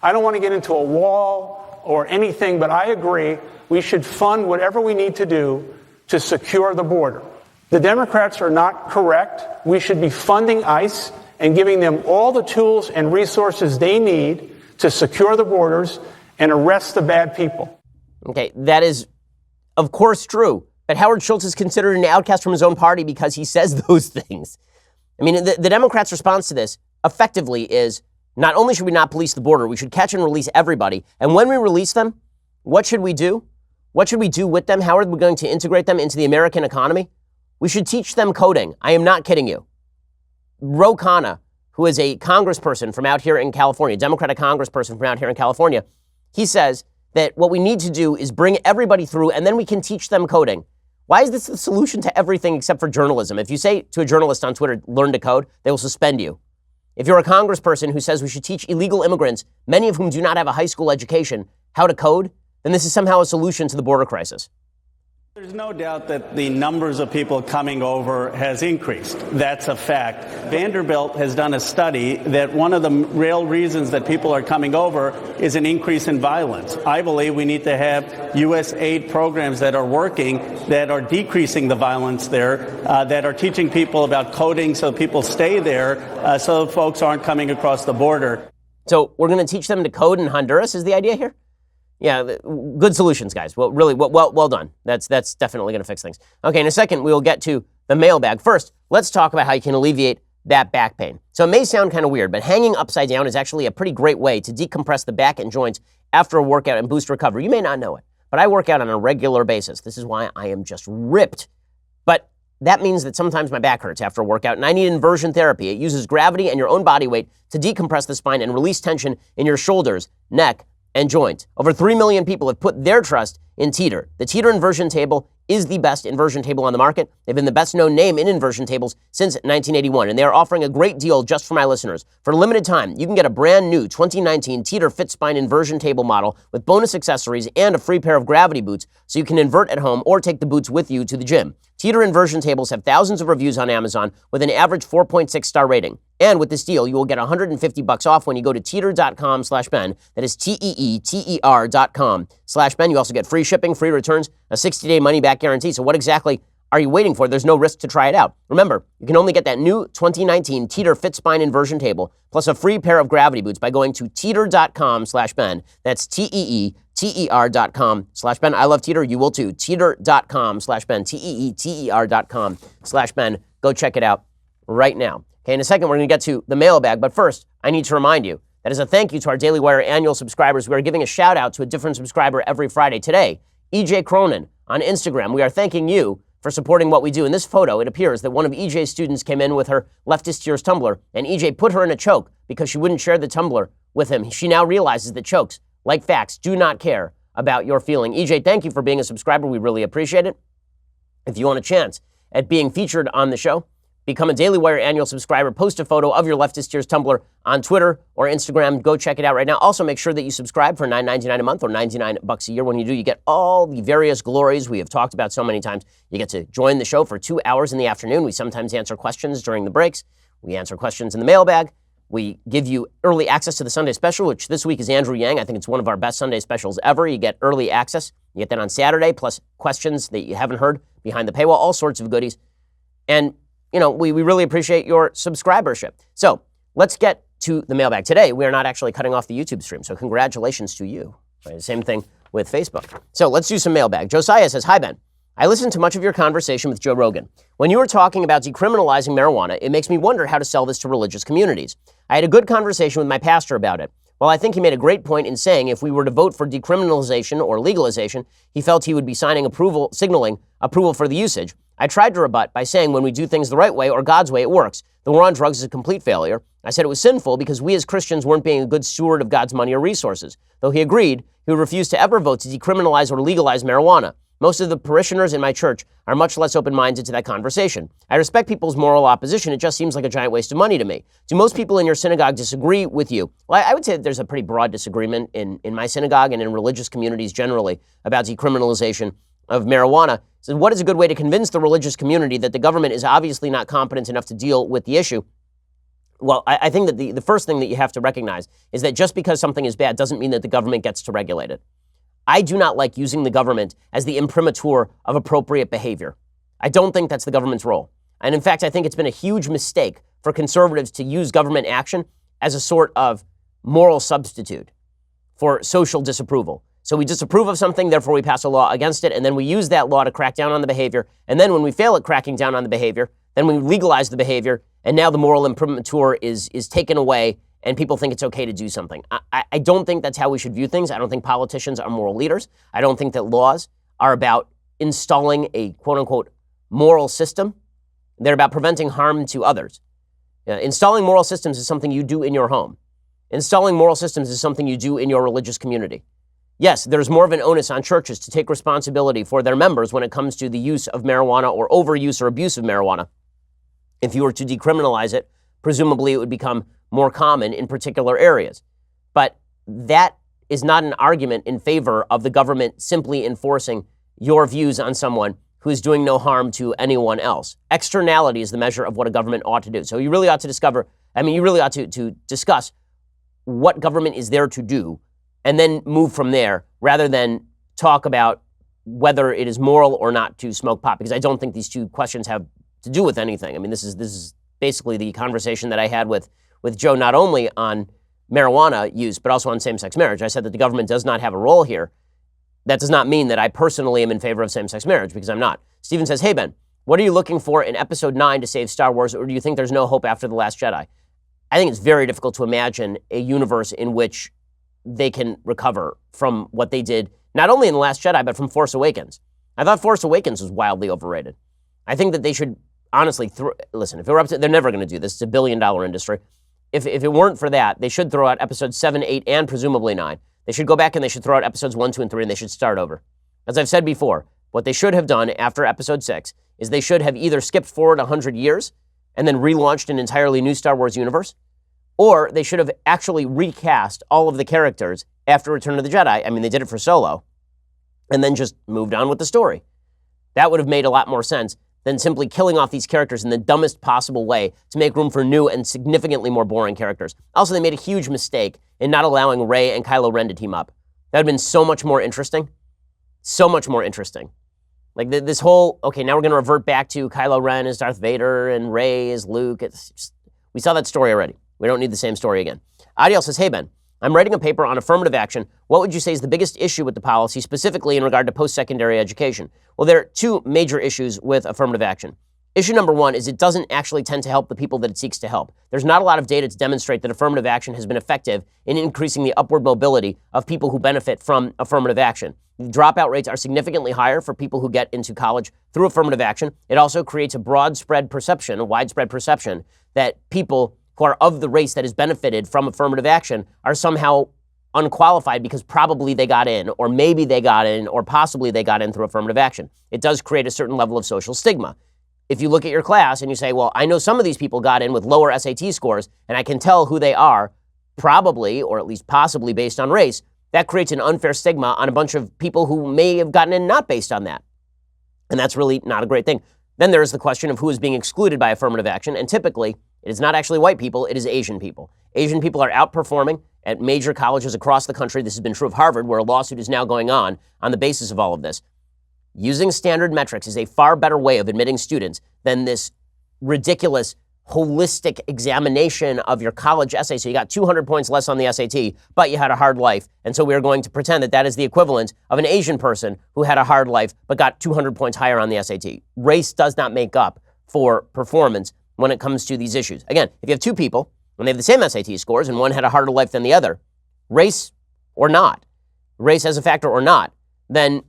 I don't want to get into a wall or anything, but I agree we should fund whatever we need to do to secure the border. The Democrats are not correct. We should be funding ICE and giving them all the tools and resources they need to secure the borders and arrest the bad people. Okay, that is, of course, true. But Howard Schultz is considered an outcast from his own party because he says those things. I mean, the Democrats' response to this effectively is not only should we not police the border, we should catch and release everybody. And when we release them, what should we do? What should we do with them? How are we going to integrate them into the American economy? We should teach them coding. I am not kidding you. Ro Khanna, who is a congressperson from out here in California, Democratic congressperson from out here in California, he says that what we need to do is bring everybody through and then we can teach them coding. Why is this the solution to everything except for journalism? If you say to a journalist on Twitter, learn to code, they will suspend you. If you're a congressperson who says we should teach illegal immigrants, many of whom do not have a high school education, how to code, then this is somehow a solution to the border crisis. There's no doubt that the numbers of people coming over has increased. That's a fact. Vanderbilt has done a study that one of the real reasons that people are coming over is an increase in violence. I believe we need to have U.S. aid programs that are working, that are decreasing the violence there, that are teaching people about coding so people stay there, so folks aren't coming across the border. So we're going to teach them to code in Honduras is the idea here? Yeah, good solutions, guys. Well, really, well done. That's definitely going to fix things. Okay, in a second, we will get to the mailbag. First, let's talk about how you can alleviate that back pain. So it may sound kind of weird, but hanging upside down is actually a pretty great way to decompress the back and joints after a workout and boost recovery. You may not know it, but I work out on a regular basis. This is why I am just ripped. But that means that sometimes my back hurts after a workout, and I need inversion therapy. It uses gravity and your own body weight to decompress the spine and release tension in your shoulders, neck, and joint. Over 3 million people have put their trust in Teeter. The Teeter inversion table is the best inversion table on the market. They've been the best known name in inversion tables since 1981, and they are offering a great deal just for my listeners. For a limited time, you can get a brand new 2019 Teeter Fit Spine inversion table model with bonus accessories and a free pair of gravity boots so you can invert at home or take the boots with you to the gym. Teeter inversion tables have thousands of reviews on Amazon with an average 4.6 star rating. And with this deal, you will get $150 off when you go to teeter.com/Ben. That is TEETER.com/Ben. You also get free shipping, free returns, a 60-day money-back guarantee. So what exactly are you waiting for? There's no risk to try it out. Remember, you can only get that new 2019 Teeter Fit Spine inversion table plus a free pair of gravity boots by going to teeter.com/Ben. That's TEETER.com/Ben. I love Teeter. You will too. Teeter.com/Ben. TEETER.com/Ben. Go check it out right now. Okay, in a second, we're going to get to the mailbag, but first, I need to remind you that as a thank you to our Daily Wire annual subscribers, we are giving a shout out to a different subscriber every Friday. Today, EJ Cronin on Instagram. We are thanking you for supporting what we do. In this photo, it appears that one of EJ's students came in with her leftist tears tumbler, and EJ put her in a choke because she wouldn't share the tumbler with him. She now realizes that chokes, like facts, do not care about your feeling. EJ, thank you for being a subscriber. We really appreciate it. If you want a chance at being featured on the show, become a Daily Wire annual subscriber. Post a photo of your leftist tears tumbler on Twitter or Instagram. Go check it out right now. Also, make sure that you subscribe for $9.99 a month or $99 a year. When you do, you get all the various glories we have talked about so many times. You get to join the show for 2 hours in the afternoon. We sometimes answer questions during the breaks. We answer questions in the mailbag. We give you early access to the Sunday special, which this week is Andrew Yang. I think it's one of our best Sunday specials ever. You get early access. You get that on Saturday, plus questions that you haven't heard behind the paywall, all sorts of goodies. And you know, we really appreciate your subscribership. So let's get to the mailbag. Today, we are not actually cutting off the YouTube stream, so congratulations to you. Right? Same thing with Facebook. So let's do some mailbag. Josiah says, "Hi, Ben. I listened to much of your conversation with Joe Rogan. When you were talking about decriminalizing marijuana, it makes me wonder how to sell this to religious communities. I had a good conversation with my pastor about it. While I think he made a great point in saying if we were to vote for decriminalization or legalization, he felt he would be signaling approval for the usage. I tried to rebut by saying when we do things the right way or God's way, it works. The war on drugs is a complete failure. I said it was sinful because we as Christians weren't being a good steward of God's money or resources. Though he agreed, he would refuse to ever vote to decriminalize or legalize marijuana. Most of the parishioners in my church are much less open-minded to that conversation. I respect people's moral opposition. It just seems like a giant waste of money to me. Do most people in your synagogue disagree with you?" Well, I would say that there's a pretty broad disagreement in my synagogue and in religious communities generally about decriminalization of marijuana. So what is a good way to convince the religious community that the government is obviously not competent enough to deal with the issue? Well, I think that the first thing that you have to recognize is that just because something is bad doesn't mean that the government gets to regulate it. I do not like using the government as the imprimatur of appropriate behavior. I don't think that's the government's role. And in fact, I think it's been a huge mistake for conservatives to use government action as a sort of moral substitute for social disapproval. So we disapprove of something, therefore we pass a law against it, and then we use that law to crack down on the behavior. And then when we fail at cracking down on the behavior, then we legalize the behavior, and now the moral imprimatur is taken away, and people think it's okay to do something. I don't think that's how we should view things. I don't think politicians are moral leaders. I don't think that laws are about installing a quote-unquote moral system. They're about preventing harm to others. Installing moral systems is something you do in your home. Installing moral systems is something you do in your religious community. Yes, there's more of an onus on churches to take responsibility for their members when it comes to the use of marijuana or overuse or abuse of marijuana. If you were to decriminalize it, presumably it would become more common in particular areas. But that is not an argument in favor of the government simply enforcing your views on someone who is doing no harm to anyone else. Externality is the measure of what a government ought to do. So you really ought to to discuss what government is there to do and then move from there rather than talk about whether it is moral or not to smoke pot, because I don't think these two questions have to do with anything. I mean, this is basically the conversation that I had with Joe, not only on marijuana use, but also on same-sex marriage. I said that the government does not have a role here. That does not mean that I personally am in favor of same-sex marriage, because I'm not. Stephen says, hey, Ben, what are you looking for in episode 9 to save Star Wars, or do you think there's no hope after The Last Jedi? I think it's very difficult to imagine a universe in which they can recover from what they did, not only in The Last Jedi, but from Force Awakens. I thought Force Awakens was wildly overrated. I think that they should honestly listen, if it were up to, they're never going to do this. It's $1 billion industry. If it weren't for that, they should throw out episodes 7, 8, and presumably 9. They should go back and they should throw out episodes 1, 2, and 3, and they should start over. As I've said before, what they should have done after episode 6 is they should have either skipped forward 100 years and then relaunched an entirely new Star Wars universe, or they should have actually recast all of the characters after Return of the Jedi. I mean, they did it for Solo, and then just moved on with the story. That would have made a lot more sense than simply killing off these characters in the dumbest possible way to make room for new and significantly more boring characters. Also, they made a huge mistake in not allowing Rey and Kylo Ren to team up. That would have been so much more interesting. So much more interesting. Like this whole, okay, now we're going to revert back to Kylo Ren as Darth Vader and Rey as Luke. We saw that story already. We don't need the same story again. Adiel says, hey, Ben, I'm writing a paper on affirmative action. What would you say is the biggest issue with the policy, specifically in regard to post-secondary education? Well, there are two major issues with affirmative action. Issue number one is it doesn't actually tend to help the people that it seeks to help. There's not a lot of data to demonstrate that affirmative action has been effective in increasing the upward mobility of people who benefit from affirmative action. The dropout rates are significantly higher for people who get into college through affirmative action. It also creates a widespread perception that people who are of the race that has benefited from affirmative action are somehow unqualified because probably they got in, or maybe they got in, or possibly they got in through affirmative action. It does create a certain level of social stigma. If you look at your class and you say, well, I know some of these people got in with lower SAT scores, and I can tell who they are, probably, or at least possibly based on race, that creates an unfair stigma on a bunch of people who may have gotten in not based on that. And that's really not a great thing. Then there is the question of who is being excluded by affirmative action, and typically, it is not actually white people, it is Asian people. Asian people are outperforming at major colleges across the country. This has been true of Harvard, where a lawsuit is now going on the basis of all of this. Using standard metrics is a far better way of admitting students than this ridiculous holistic examination of your college essay. So you got 200 points less on the SAT, but you had a hard life. And so we are going to pretend that that is the equivalent of an Asian person who had a hard life, but got 200 points higher on the SAT. Race does not make up for performance when it comes to these issues. Again, if you have two people and they have the same SAT scores and one had a harder life than the other, race or not, race as a factor or not, then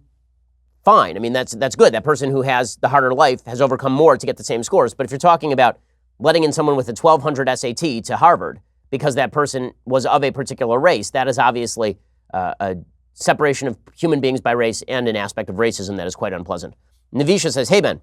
fine. I mean, that's good. That person who has the harder life has overcome more to get the same scores. But if you're talking about letting in someone with a 1200 SAT to Harvard because that person was of a particular race, that is obviously a separation of human beings by race and an aspect of racism that is quite unpleasant. Navisha says, hey, Ben,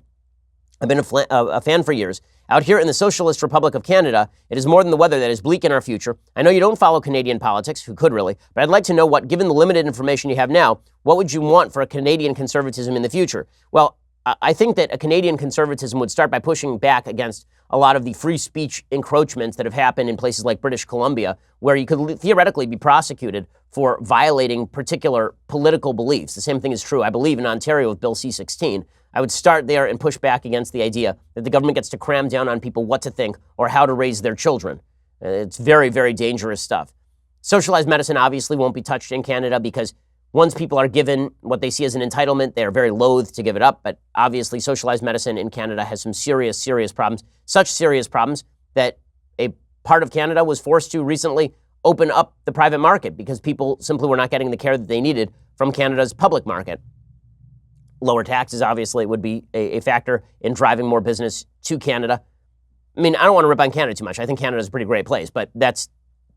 I've been a fan for years. Out here in the Socialist Republic of Canada, it is more than the weather that is bleak in our future. I know you don't follow Canadian politics, who could really, but I'd like to know what, given the limited information you have now, what would you want for a Canadian conservatism in the future? Well, I think that a Canadian conservatism would start by pushing back against a lot of the free speech encroachments that have happened in places like British Columbia, where you could theoretically be prosecuted for violating particular political beliefs. The same thing is true, I believe, in Ontario with Bill C-16. I would start there and push back against the idea that the government gets to cram down on people what to think or how to raise their children. It's very, very dangerous stuff. Socialized medicine obviously won't be touched in Canada because once people are given what they see as an entitlement, they are very loath to give it up. But obviously, socialized medicine in Canada has some serious, serious problems. Such serious problems that a part of Canada was forced to recently open up the private market because people simply were not getting the care that they needed from Canada's public market. Lower taxes, obviously, would be a factor in driving more business to Canada. I mean, I don't want to rip on Canada too much. I think Canada is a pretty great place, but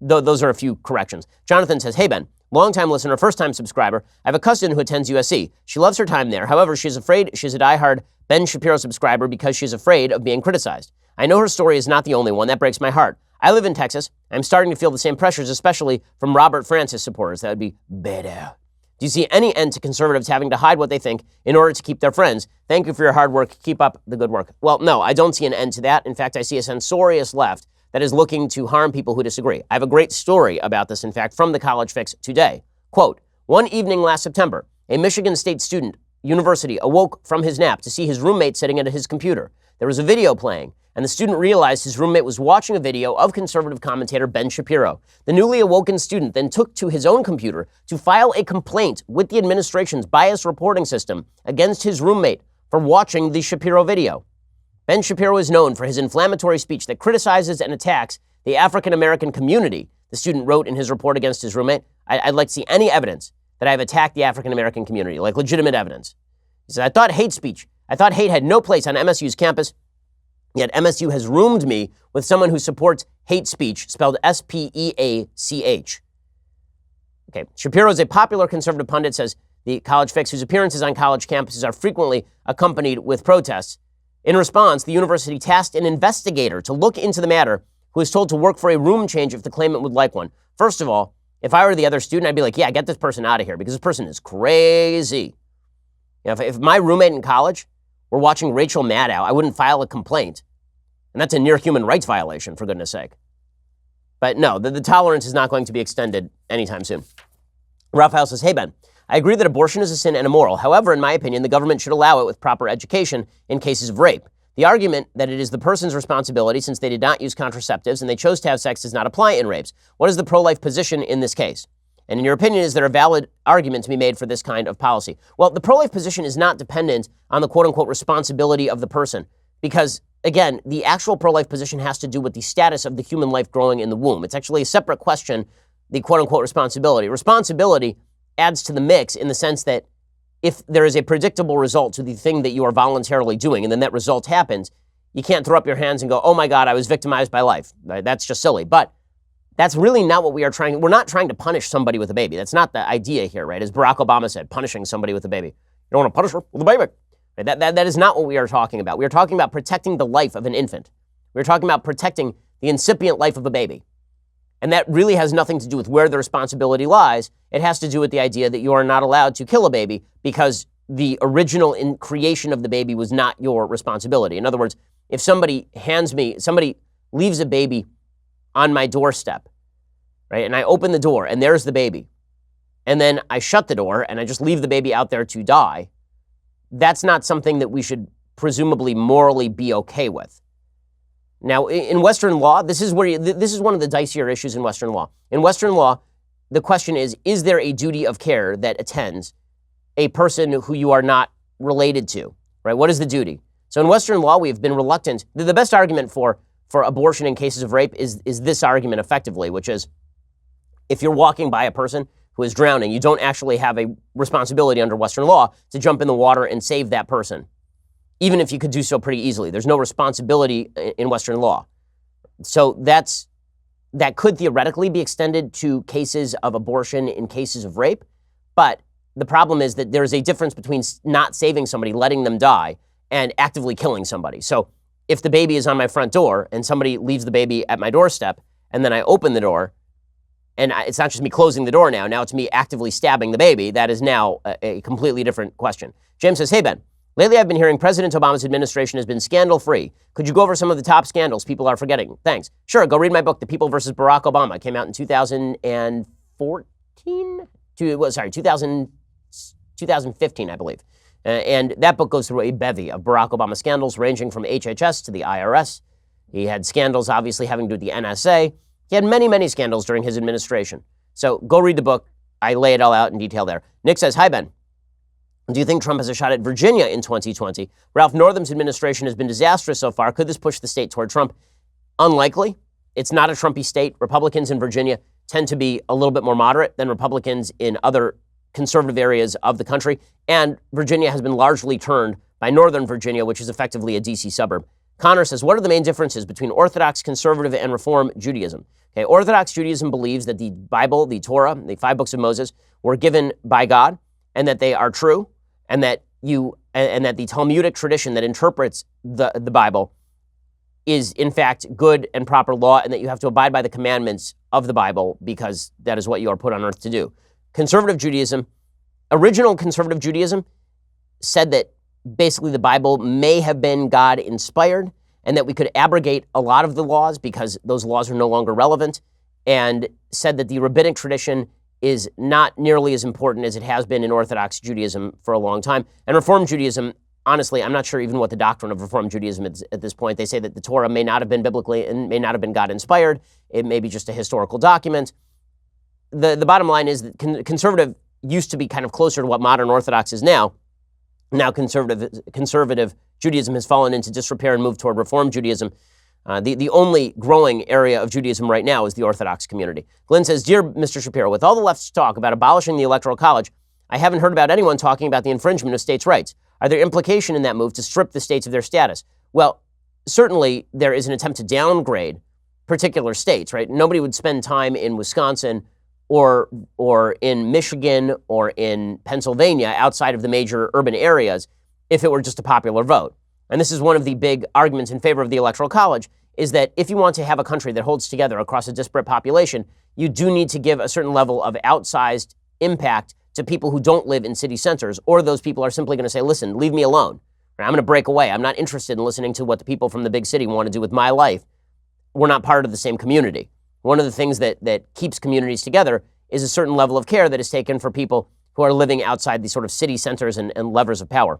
those are a few corrections. Jonathan says, hey, Ben, longtime listener, first-time subscriber. I have a cousin who attends USC. She loves her time there. However, she's afraid she's a diehard Ben Shapiro subscriber because she's afraid of being criticized. I know her story is not the only one. That breaks my heart. I live in Texas. I'm starting to feel the same pressures, especially from Robert Francis supporters. That would be better. Do you see any end to conservatives having to hide what they think in order to keep their friends? Thank you for your hard work. Keep up the good work. Well, no, I don't see an end to that. In fact, I see a censorious left that is looking to harm people who disagree. I have a great story about this, in fact, from the College Fix today. Quote, one evening last September, a Michigan State student, university, awoke from his nap to see his roommate sitting at his computer. There was a video playing, and the student realized his roommate was watching a video of conservative commentator Ben Shapiro. The newly awoken student then took to his own computer to file a complaint with the administration's bias reporting system against his roommate for watching the Shapiro video. Ben Shapiro is known for his inflammatory speech that criticizes and attacks the African-American community, the student wrote in his report against his roommate. I'd like to see any evidence that I have attacked the African-American community, like legitimate evidence. He said, I thought hate had no place on MSU's campus, yet MSU has roomed me with someone who supports hate speech, spelled S-P-E-A-C-H. Okay, Shapiro is a popular conservative pundit, says the College Fix, whose appearances on college campuses are frequently accompanied with protests. In response, the university tasked an investigator to look into the matter who was told to work for a room change if the claimant would like one. First of all, if I were the other student, I'd be like, yeah, get this person out of here because this person is crazy. You know, if my roommate in college were watching Rachel Maddow, I wouldn't file a complaint. And that's a near human rights violation, for goodness sake. But no, the tolerance is not going to be extended anytime soon. Raphael says, hey, Ben, I agree that abortion is a sin and immoral. However, in my opinion, the government should allow it with proper education in cases of rape. The argument that it is the person's responsibility since they did not use contraceptives and they chose to have sex does not apply in rapes. What is the pro-life position in this case? And in your opinion, is there a valid argument to be made for this kind of policy? Well, the pro-life position is not dependent on the quote-unquote responsibility of the person because, again, the actual pro-life position has to do with the status of the human life growing in the womb. It's actually a separate question, the quote-unquote responsibility. Responsibility adds to the mix in the sense that if there is a predictable result to the thing that you are voluntarily doing and then that result happens, you can't throw up your hands and go, oh my God, I was victimized by life. That's just silly. But that's really not what we are trying. We're not trying to punish somebody with a baby. That's not the idea here, right? As Barack Obama said, punishing somebody with a baby. You don't want to punish her with a baby. Right? That is not what we are talking about. We are talking about protecting the life of an infant. We're talking about protecting the incipient life of a baby. And that really has nothing to do with where the responsibility lies. It has to do with the idea that you are not allowed to kill a baby because the original creation of the baby was not your responsibility. In other words, if somebody leaves a baby on my doorstep, right, and I open the door and there's the baby, and then I shut the door and I just leave the baby out there to die, that's not something that we should presumably morally be okay with. Now, in Western law, this is one of the dicier issues in Western law. In Western law, the question is there a duty of care that attends a person who you are not related to, right? What is the duty? So in Western law, we've been reluctant. The best argument for abortion in cases of rape is this argument effectively, which is if you're walking by a person who is drowning, you don't actually have a responsibility under Western law to jump in the water and save that person, even if you could do so pretty easily. There's no responsibility in Western law. So that could theoretically be extended to cases of abortion in cases of rape, but the problem is that there's a difference between not saving somebody, letting them die, and actively killing somebody. So if the baby is on my front door and somebody leaves the baby at my doorstep, and then I open the door, and it's not just me closing the door now it's me actively stabbing the baby, that is now a completely different question. James says, hey, Ben, lately I've been hearing President Obama's administration has been scandal-free. Could you go over some of the top scandals people are forgetting? Thanks. Sure, go read my book, The People versus Barack Obama. It came out in 2015, I believe. And that book goes through a bevy of Barack Obama scandals ranging from HHS to the IRS. He had scandals obviously having to do with the NSA. He had many, many scandals during his administration. So go read the book. I lay it all out in detail there. Nick says, hi, Ben. Do you think Trump has a shot at Virginia in 2020? Ralph Northam's administration has been disastrous so far. Could this push the state toward Trump? Unlikely. It's not a Trumpy state. Republicans in Virginia tend to be a little bit more moderate than Republicans in other conservative areas of the country. And Virginia has been largely turned by Northern Virginia, which is effectively a D.C. suburb. Connor says, what are the main differences between Orthodox, conservative, and Reform Judaism? Okay, Orthodox Judaism believes that the Bible, the Torah, the 5 books of Moses were given by God and that they are true, and that the Talmudic tradition that interprets the Bible is in fact good and proper law, and that you have to abide by the commandments of the Bible because that is what you are put on earth to do. Conservative Judaism original conservative Judaism said that basically the Bible may have been God inspired and that we could abrogate a lot of the laws because those laws are no longer relevant, and said that the rabbinic tradition is not nearly as important as it has been in Orthodox Judaism for a long time. And Reform Judaism, honestly, I'm not sure even what the doctrine of Reform Judaism is at this point. They say that the Torah may not have been biblically and may not have been God inspired. It may be just a historical document. The bottom line is that conservative used to be kind of closer to what modern Orthodox is now. Now conservative Judaism has fallen into disrepair and moved toward Reform Judaism. The only growing area of Judaism right now is the Orthodox community. Glenn says, Dear Mr. Shapiro, with all the left's talk about abolishing the Electoral College, I haven't heard about anyone talking about the infringement of states' rights. Are there implications in that move to strip the states of their status? Well, certainly there is an attempt to downgrade particular states, right? Nobody would spend time in Wisconsin or in Michigan or in Pennsylvania outside of the major urban areas if it were just a popular vote. And this is one of the big arguments in favor of the Electoral College, is that if you want to have a country that holds together across a disparate population, you do need to give a certain level of outsized impact to people who don't live in city centers, or those people are simply going to say, listen, leave me alone. I'm going to break away. I'm not interested in listening to what the people from the big city want to do with my life. We're not part of the same community. One of the things that keeps communities together is a certain level of care that is taken for people who are living outside these sort of city centers and levers of power.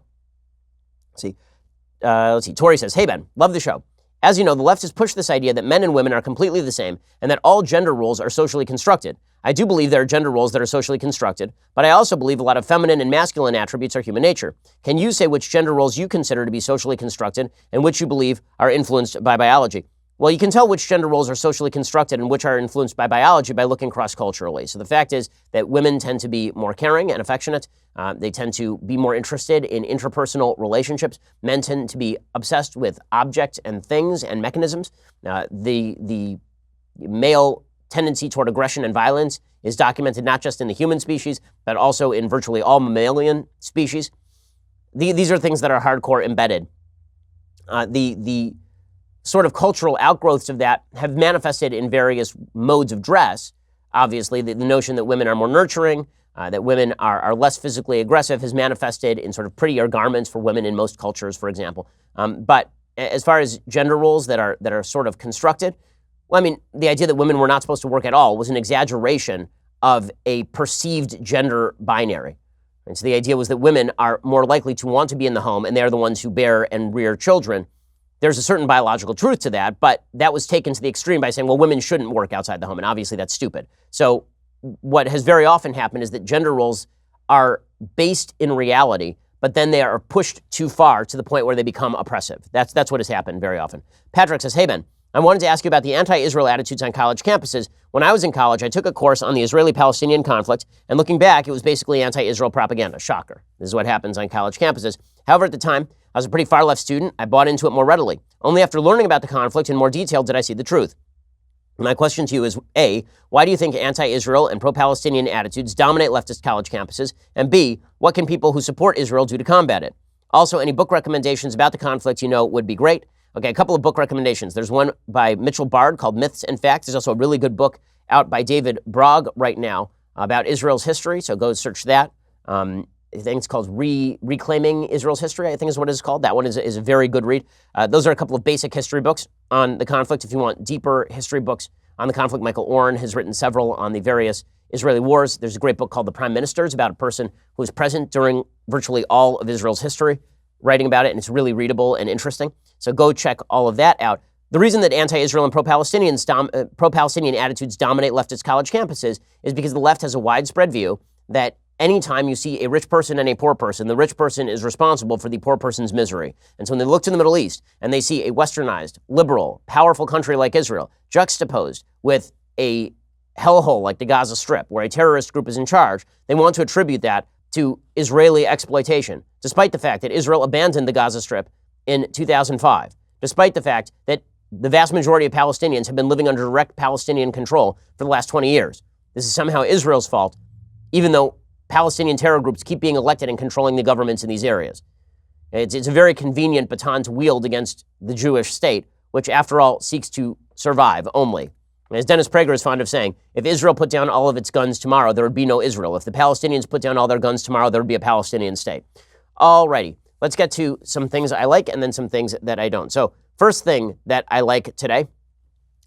Let's see. Tori says, hey, Ben, love the show. As you know, the left has pushed this idea that men and women are completely the same and that all gender roles are socially constructed. I do believe there are gender roles that are socially constructed, but I also believe a lot of feminine and masculine attributes are human nature. Can you say which gender roles you consider to be socially constructed and which you believe are influenced by biology? Well, you can tell which gender roles are socially constructed and which are influenced by biology by looking cross-culturally. So the fact is that women tend to be more caring and affectionate. They tend to be more interested in interpersonal relationships. Men tend to be obsessed with objects and things and mechanisms. The male tendency toward aggression and violence is documented not just in the human species, but also in virtually all mammalian species. These are things that are hardcore embedded. The sort of cultural outgrowths of that have manifested in various modes of dress. Obviously, the notion that women are more nurturing, that women are less physically aggressive has manifested in sort of prettier garments for women in most cultures, for example. But as far as gender roles that are sort of constructed, well, I mean, the idea that women were not supposed to work at all was an exaggeration of a perceived gender binary. And so the idea was that women are more likely to want to be in the home, and they're the ones who bear and rear children. There's a certain biological truth to that, but that was taken to the extreme by saying, well, women shouldn't work outside the home, and obviously that's stupid. So what has very often happened is that gender roles are based in reality, but then they are pushed too far to the point where they become oppressive. That's what has happened very often. Patrick says, hey, Ben, I wanted to ask you about the anti-Israel attitudes on college campuses. When I was in college, I took a course on the Israeli-Palestinian conflict, and looking back, it was basically anti-Israel propaganda. Shocker. This is what happens on college campuses. However, at the time, I was a pretty far-left student. I bought into it more readily. Only after learning about the conflict in more detail did I see the truth. My question to you is, A, why do you think anti-Israel and pro-Palestinian attitudes dominate leftist college campuses? And B, what can people who support Israel do to combat it? Also, any book recommendations about the conflict you know would be great. Okay, a couple of book recommendations. There's one by Mitchell Bard called Myths and Facts. There's also a really good book out by David Brogg right now about Israel's history, so go search that. I think it's called Reclaiming Israel's History, I think is what it's called. That one is a very good read. Those are a couple of basic history books on the conflict. If you want deeper history books on the conflict, Michael Oren has written several on the various Israeli wars. There's a great book called The Prime Ministers about a person who was present during virtually all of Israel's history, writing about it, and it's really readable and interesting. So go check all of that out. The reason that anti-Israel and pro-Palestinian attitudes dominate leftist college campuses is because the left has a widespread view that anytime you see a rich person and a poor person, the rich person is responsible for the poor person's misery. And so when they look to the Middle East and they see a westernized, liberal, powerful country like Israel juxtaposed with a hellhole like the Gaza Strip, where a terrorist group is in charge, they want to attribute that to Israeli exploitation, despite the fact that Israel abandoned the Gaza Strip in 2005, despite the fact that the vast majority of Palestinians have been living under direct Palestinian control for the last 20 years. This is somehow Israel's fault, even though Palestinian terror groups keep being elected and controlling the governments in these areas. It's a very convenient baton to wield against the Jewish state, which, after all, seeks to survive only. As Dennis Prager is fond of saying, if Israel put down all of its guns tomorrow, there would be no Israel. If the Palestinians put down all their guns tomorrow, there would be a Palestinian state. Alrighty, let's get to some things I like and then some things that I don't. So first thing that I like today,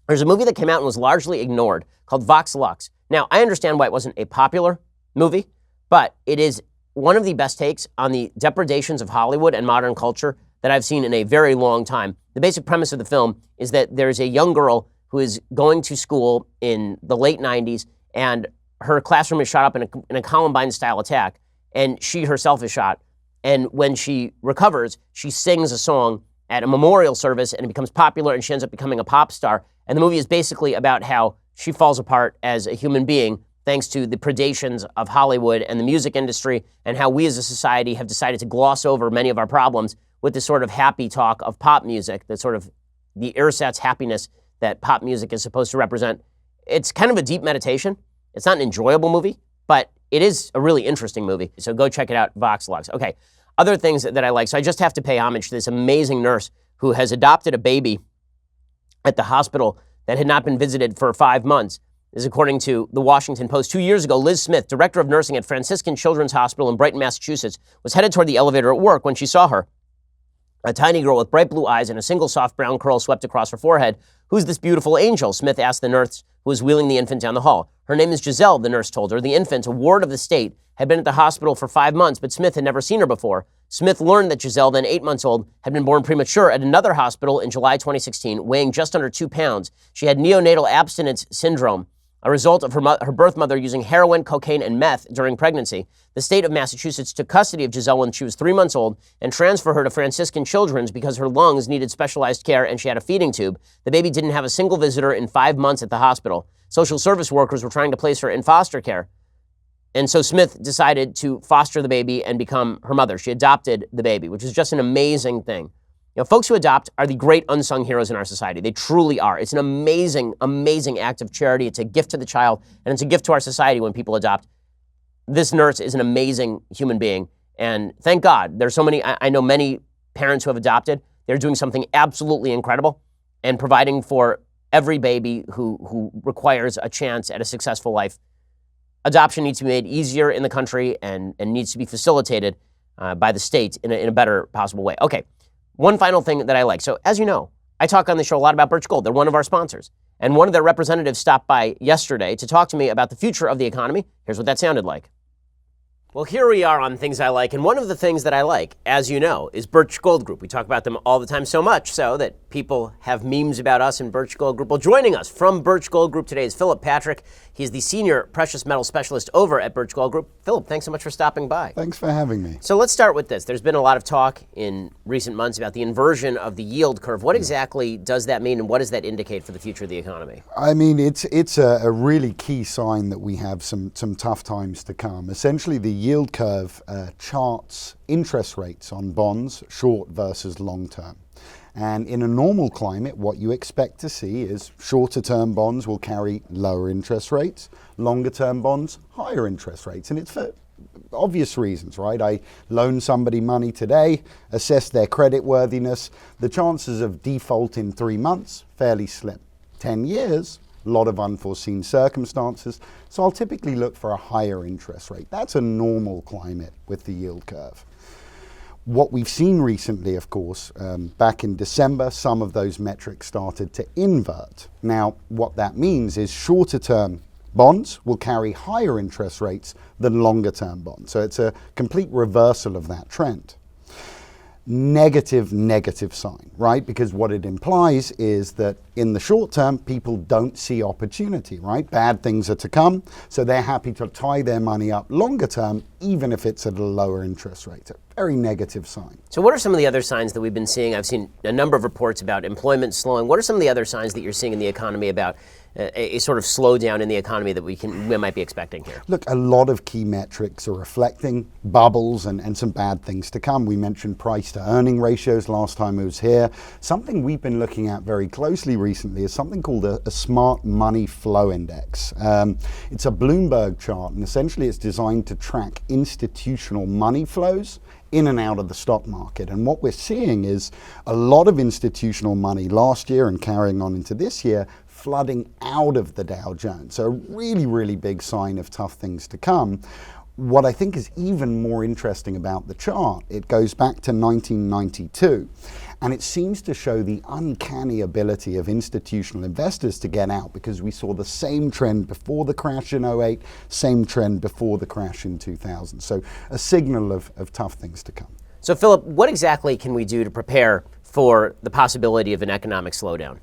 there's a movie that came out and was largely ignored called Vox Lux. Now, I understand why it wasn't a popular movie, but it is one of the best takes on the depredations of Hollywood and modern culture that I've seen in a very long time. The basic premise of the film is that there's a young girl who is going to school in the late 90s, and her classroom is shot up in a Columbine-style attack, and she herself is shot. And when she recovers, she sings a song at a memorial service, and it becomes popular, and she ends up becoming a pop star. And the movie is basically about how she falls apart as a human being thanks to the predations of Hollywood and the music industry, and how we as a society have decided to gloss over many of our problems with this sort of happy talk of pop music, that sort of the ersatz happiness that pop music is supposed to represent. It's kind of a deep meditation. It's not an enjoyable movie, but it is a really interesting movie. So go check it out, Vox Lux. Okay, other things that I like. So I just have to pay homage to this amazing nurse who has adopted a baby at the hospital that had not been visited for 5 months. This is according to the Washington Post. 2 years ago, Liz Smith, director of nursing at Franciscan Children's Hospital in Brighton, Massachusetts, was headed toward the elevator at work when she saw her. A tiny girl with bright blue eyes and a single soft brown curl swept across her forehead. "Who's this beautiful angel?" Smith asked the nurse who was wheeling the infant down the hall. "Her name is Giselle," the nurse told her. The infant, a ward of the state, had been at the hospital for 5 months, but Smith had never seen her before. Smith learned that Giselle, then 8 months old, had been born premature at another hospital in July 2016, weighing just under 2 pounds. She had neonatal abstinence syndrome, a result of her birth mother using heroin, cocaine, and meth during pregnancy. The state of Massachusetts took custody of Giselle when she was 3 months old and transferred her to Franciscan Children's because her lungs needed specialized care and she had a feeding tube. The baby didn't have a single visitor in 5 months at the hospital. Social service workers were trying to place her in foster care. And so Smith decided to foster the baby and become her mother. She adopted the baby, which is just an amazing thing. You know, folks who adopt are the great unsung heroes in our society. They truly are. It's an amazing, amazing act of charity. It's a gift to the child, and it's a gift to our society when people adopt. This nurse is an amazing human being, and thank God. There's so many, I know many parents who have adopted. They're doing something absolutely incredible and providing for every baby who requires a chance at a successful life. Adoption needs to be made easier in the country and needs to be facilitated by the state in a better possible way. Okay. One final thing that I like. So as you know, I talk on the show a lot about Birch Gold. They're one of our sponsors. And one of their representatives stopped by yesterday to talk to me about the future of the economy. Here's what that sounded like. Well, here we are on Things I Like. And one of the things that I like, as you know, is Birch Gold Group. We talk about them all the time, so much so that people have memes about us in Birch Gold Group. Well, joining us from Birch Gold Group today is Philip Patrick. He's the senior precious metal specialist over at Birch Gold Group. Philip, thanks so much for stopping by. Thanks for having me. So let's start with this. There's been a lot of talk in recent months about the inversion of the yield curve. What exactly does that mean, and what does that indicate for the future of the economy? I mean, it's a really key sign that we have some tough times to come. Essentially, the yield curve charts interest rates on bonds, short versus long term. And in a normal climate, what you expect to see is shorter term bonds will carry lower interest rates, longer term bonds, higher interest rates. And it's for obvious reasons, right? I loan somebody money today, assess their credit worthiness. The chances of default in 3 months, fairly slim. 10 years, a lot of unforeseen circumstances. So I'll typically look for a higher interest rate. That's a normal climate with the yield curve. What we've seen recently, of course, back in December, some of those metrics started to invert. Now, what that means is shorter term bonds will carry higher interest rates than longer term bonds. So it's a complete reversal of that trend. Negative sign, right? Because what it implies is that in the short term, people don't see opportunity, right? Bad things are to come, so they're happy to tie their money up longer term, even if it's at a lower interest rate. A very negative sign. So what are some of the other signs that we've been seeing? I've seen a number of reports about employment slowing. What are some of the other signs that you're seeing in the economy about a sort of slowdown in the economy that we might be expecting here? Look, a lot of key metrics are reflecting bubbles and some bad things to come. We mentioned price to earning ratios last time I was here. Something we've been looking at very closely recently is something called a smart money flow index. It's a Bloomberg chart, and essentially it's designed to track institutional money flows in and out of the stock market. And what we're seeing is a lot of institutional money last year and carrying on into this year flooding out of the Dow Jones. So a really, really big sign of tough things to come. What I think is even more interesting about the chart, it goes back to 1992, and it seems to show the uncanny ability of institutional investors to get out, because we saw the same trend before the crash in '08, same trend before the crash in 2000. So a signal of tough things to come. So Philip, what exactly can we do to prepare for the possibility of an economic slowdown?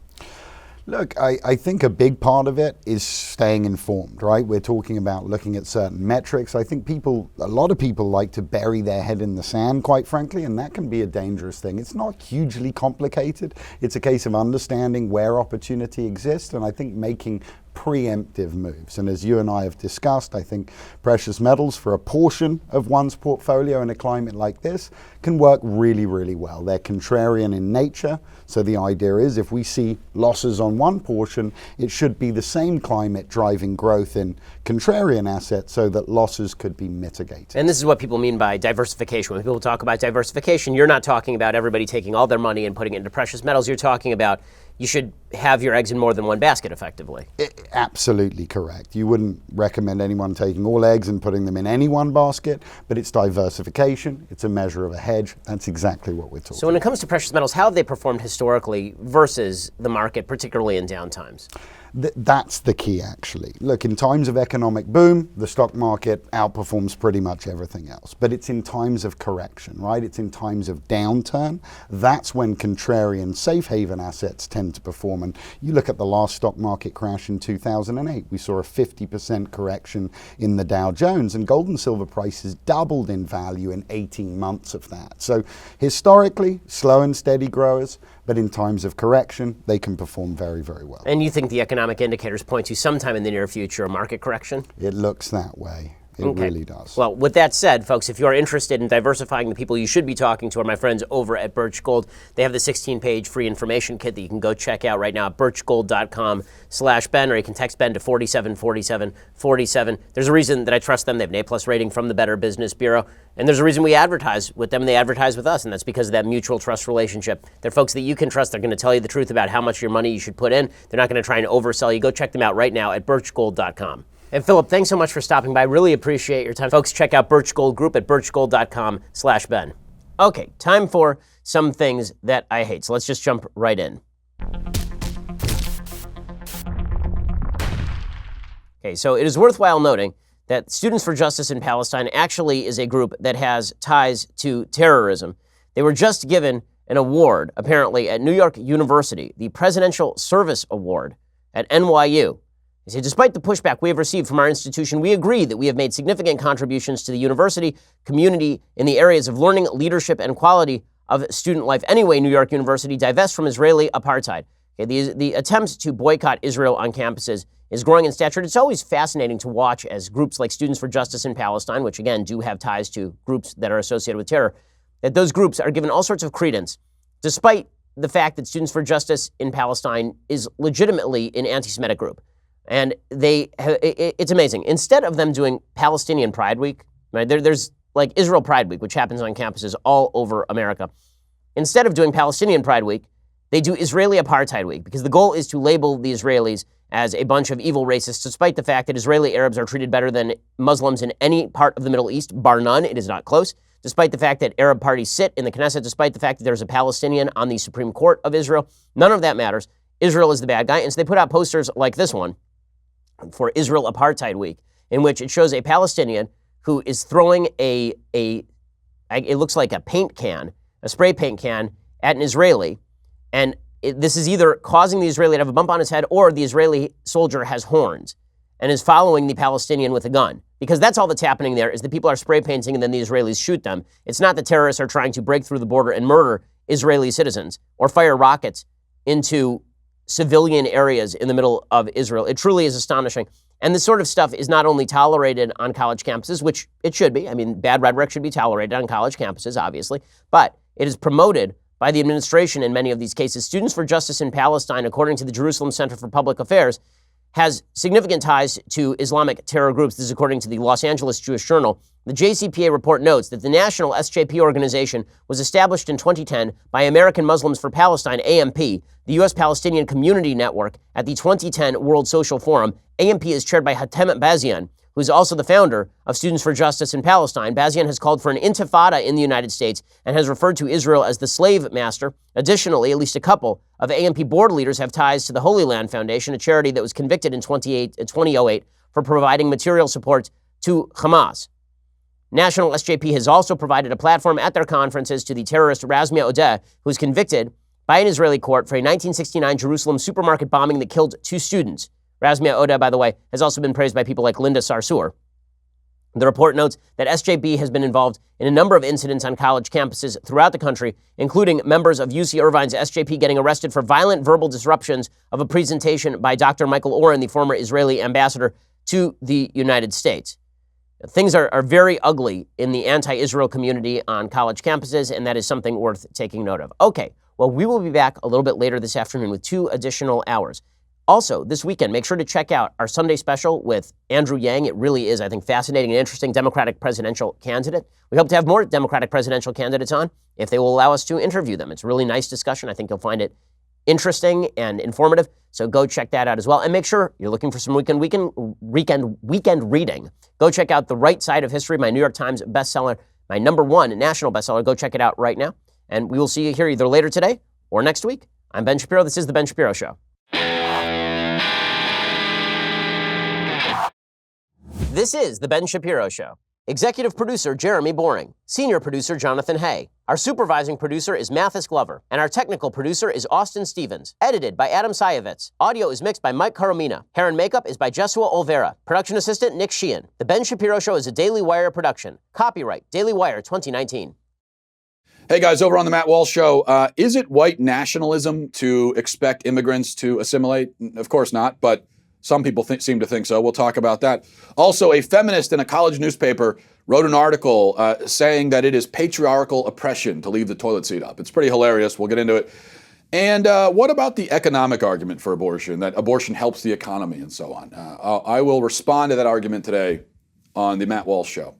Look, I think a big part of it is staying informed, right? We're talking about looking at certain metrics. I think a lot of people like to bury their head in the sand, quite frankly, and that can be a dangerous thing. It's not hugely complicated. It's a case of understanding where opportunity exists, and I think making preemptive moves. And as you and I have discussed, I think precious metals for a portion of one's portfolio in a climate like this can work really, really well. They're contrarian in nature. So the idea is if we see losses on one portion, it should be the same climate driving growth in contrarian assets so that losses could be mitigated. And this is what people mean by diversification. When people talk about diversification, you're not talking about everybody taking all their money and putting it into precious metals. You're talking about you should have your eggs in more than one basket, effectively. Absolutely correct. You wouldn't recommend anyone taking all eggs and putting them in any one basket, but it's diversification. It's a measure of a hedge. That's exactly what we're talking about. So when it comes to precious metals, how have they performed historically versus the market, particularly in down times? That's the key, actually. Look, in times of economic boom, the stock market outperforms pretty much everything else. But it's in times of correction, right? It's in times of downturn. That's when contrarian safe haven assets tend to perform. And you look at the last stock market crash in 2008, we saw a 50% correction in the Dow Jones, and gold and silver prices doubled in value in 18 months of that. So historically, slow and steady growers, but in times of correction, they can perform very, very well. And you think the economic indicators point to sometime in the near future a market correction? It looks that way. It really does. Well, with that said, folks, if you are interested in diversifying, the people you should be talking to are my friends over at Birch Gold. They have the 16-page free information kit that you can go check out right now at birchgold.com/Ben, or you can text Ben to 474747. There's a reason that I trust them. They have an A+ rating from the Better Business Bureau. And there's a reason we advertise with them. They advertise with us, and that's because of that mutual trust relationship. They're folks that you can trust. They're going to tell you the truth about how much your money you should put in. They're not going to try and oversell you. Go check them out right now at birchgold.com. And Philip, thanks so much for stopping by. Really appreciate your time. Folks, check out Birch Gold Group at birchgold.com/Ben. Okay, time for some things that I hate. So let's just jump right in. Okay, so it is worthwhile noting that Students for Justice in Palestine actually is a group that has ties to terrorism. They were just given an award, apparently, at New York University, the Presidential Service Award at NYU. They say, despite the pushback we have received from our institution, we agree that we have made significant contributions to the university community in the areas of learning, leadership, and quality of student life. Anyway, New York University divests from Israeli apartheid. Okay, the attempt to boycott Israel on campuses is growing in stature. It's always fascinating to watch as groups like Students for Justice in Palestine, which again do have ties to groups that are associated with terror, that those groups are given all sorts of credence, despite the fact that Students for Justice in Palestine is legitimately an anti-Semitic group. And it's amazing. Instead of them doing Palestinian Pride Week, right, there's like Israel Pride Week, which happens on campuses all over America. Instead of doing Palestinian Pride Week, they do Israeli Apartheid Week, because the goal is to label the Israelis as a bunch of evil racists, despite the fact that Israeli Arabs are treated better than Muslims in any part of the Middle East, bar none. It is not close. Despite the fact that Arab parties sit in the Knesset, despite the fact that there's a Palestinian on the Supreme Court of Israel, none of that matters. Israel is the bad guy. And so they put out posters like this one for Israel Apartheid Week, in which it shows a Palestinian who is throwing it looks like a paint can, a spray paint can, at an Israeli. And this is either causing the Israeli to have a bump on his head, or the Israeli soldier has horns and is following the Palestinian with a gun. Because that's all that's happening there, is that people are spray painting and then the Israelis shoot them. It's not that terrorists are trying to break through the border and murder Israeli citizens or fire rockets into civilian areas in the middle of Israel. It truly is astonishing. And this sort of stuff is not only tolerated on college campuses, which it should be. I mean, bad rhetoric should be tolerated on college campuses, obviously, but it is promoted by the administration in many of these cases. Students for Justice in Palestine, according to the Jerusalem Center for Public Affairs, has significant ties to Islamic terror groups. This is according to the Los Angeles Jewish Journal. The JCPA report notes that the National SJP organization was established in 2010 by American Muslims for Palestine, AMP, the U.S. Palestinian Community Network, at the 2010 World Social Forum. AMP is chaired by Hatem Bazian, who is also the founder of Students for Justice in Palestine. Bazian has called for an intifada in the United States and has referred to Israel as the slave master. Additionally, at least a couple of AMP board leaders have ties to the Holy Land Foundation, a charity that was convicted in 2008 for providing material support to Hamas. National SJP has also provided a platform at their conferences to the terrorist Razmia Odeh, who was convicted by an Israeli court for a 1969 Jerusalem supermarket bombing that killed 2 students. Razmia Odeh, by the way, has also been praised by people like Linda Sarsour. The report notes that SJP has been involved in a number of incidents on college campuses throughout the country, including members of UC Irvine's SJP getting arrested for violent verbal disruptions of a presentation by Dr. Michael Oren, the former Israeli ambassador to the United States. Things are very ugly in the anti-Israel community on college campuses, and that is something worth taking note of. Okay, well, we will be back a little bit later this afternoon with 2 additional hours. Also, this weekend, make sure to check out our Sunday special with Andrew Yang. It really is, I think, fascinating and interesting Democratic presidential candidate. We hope to have more Democratic presidential candidates on if they will allow us to interview them. It's a really nice discussion. I think you'll find it interesting and informative. So go check that out as well. And make sure you're looking for some weekend reading. Go check out The Right Side of History, my New York Times bestseller, my #1 national bestseller. Go check it out right now. And we will see you here either later today or next week. I'm Ben Shapiro. This is The Ben Shapiro Show. This is The Ben Shapiro Show. Executive producer Jeremy Boring. Senior producer Jonathan Hay. Our supervising producer is Mathis Glover. And our technical producer is Austin Stevens. Edited by Adam Sayevitz. Audio is mixed by Mike Caromina. Hair and makeup is by Jesua Olvera. Production assistant Nick Sheehan. The Ben Shapiro Show is a Daily Wire production. Copyright Daily Wire 2019. Hey guys, over on the Matt Walsh Show, is it white nationalism to expect immigrants to assimilate? Of course not, but some people seem to think so. We'll talk about that. Also, a feminist in a college newspaper wrote an article saying that it is patriarchal oppression to leave the toilet seat up. It's pretty hilarious. We'll get into it. And what about the economic argument for abortion, that abortion helps the economy and so on? I will respond to that argument today on the Matt Walsh Show.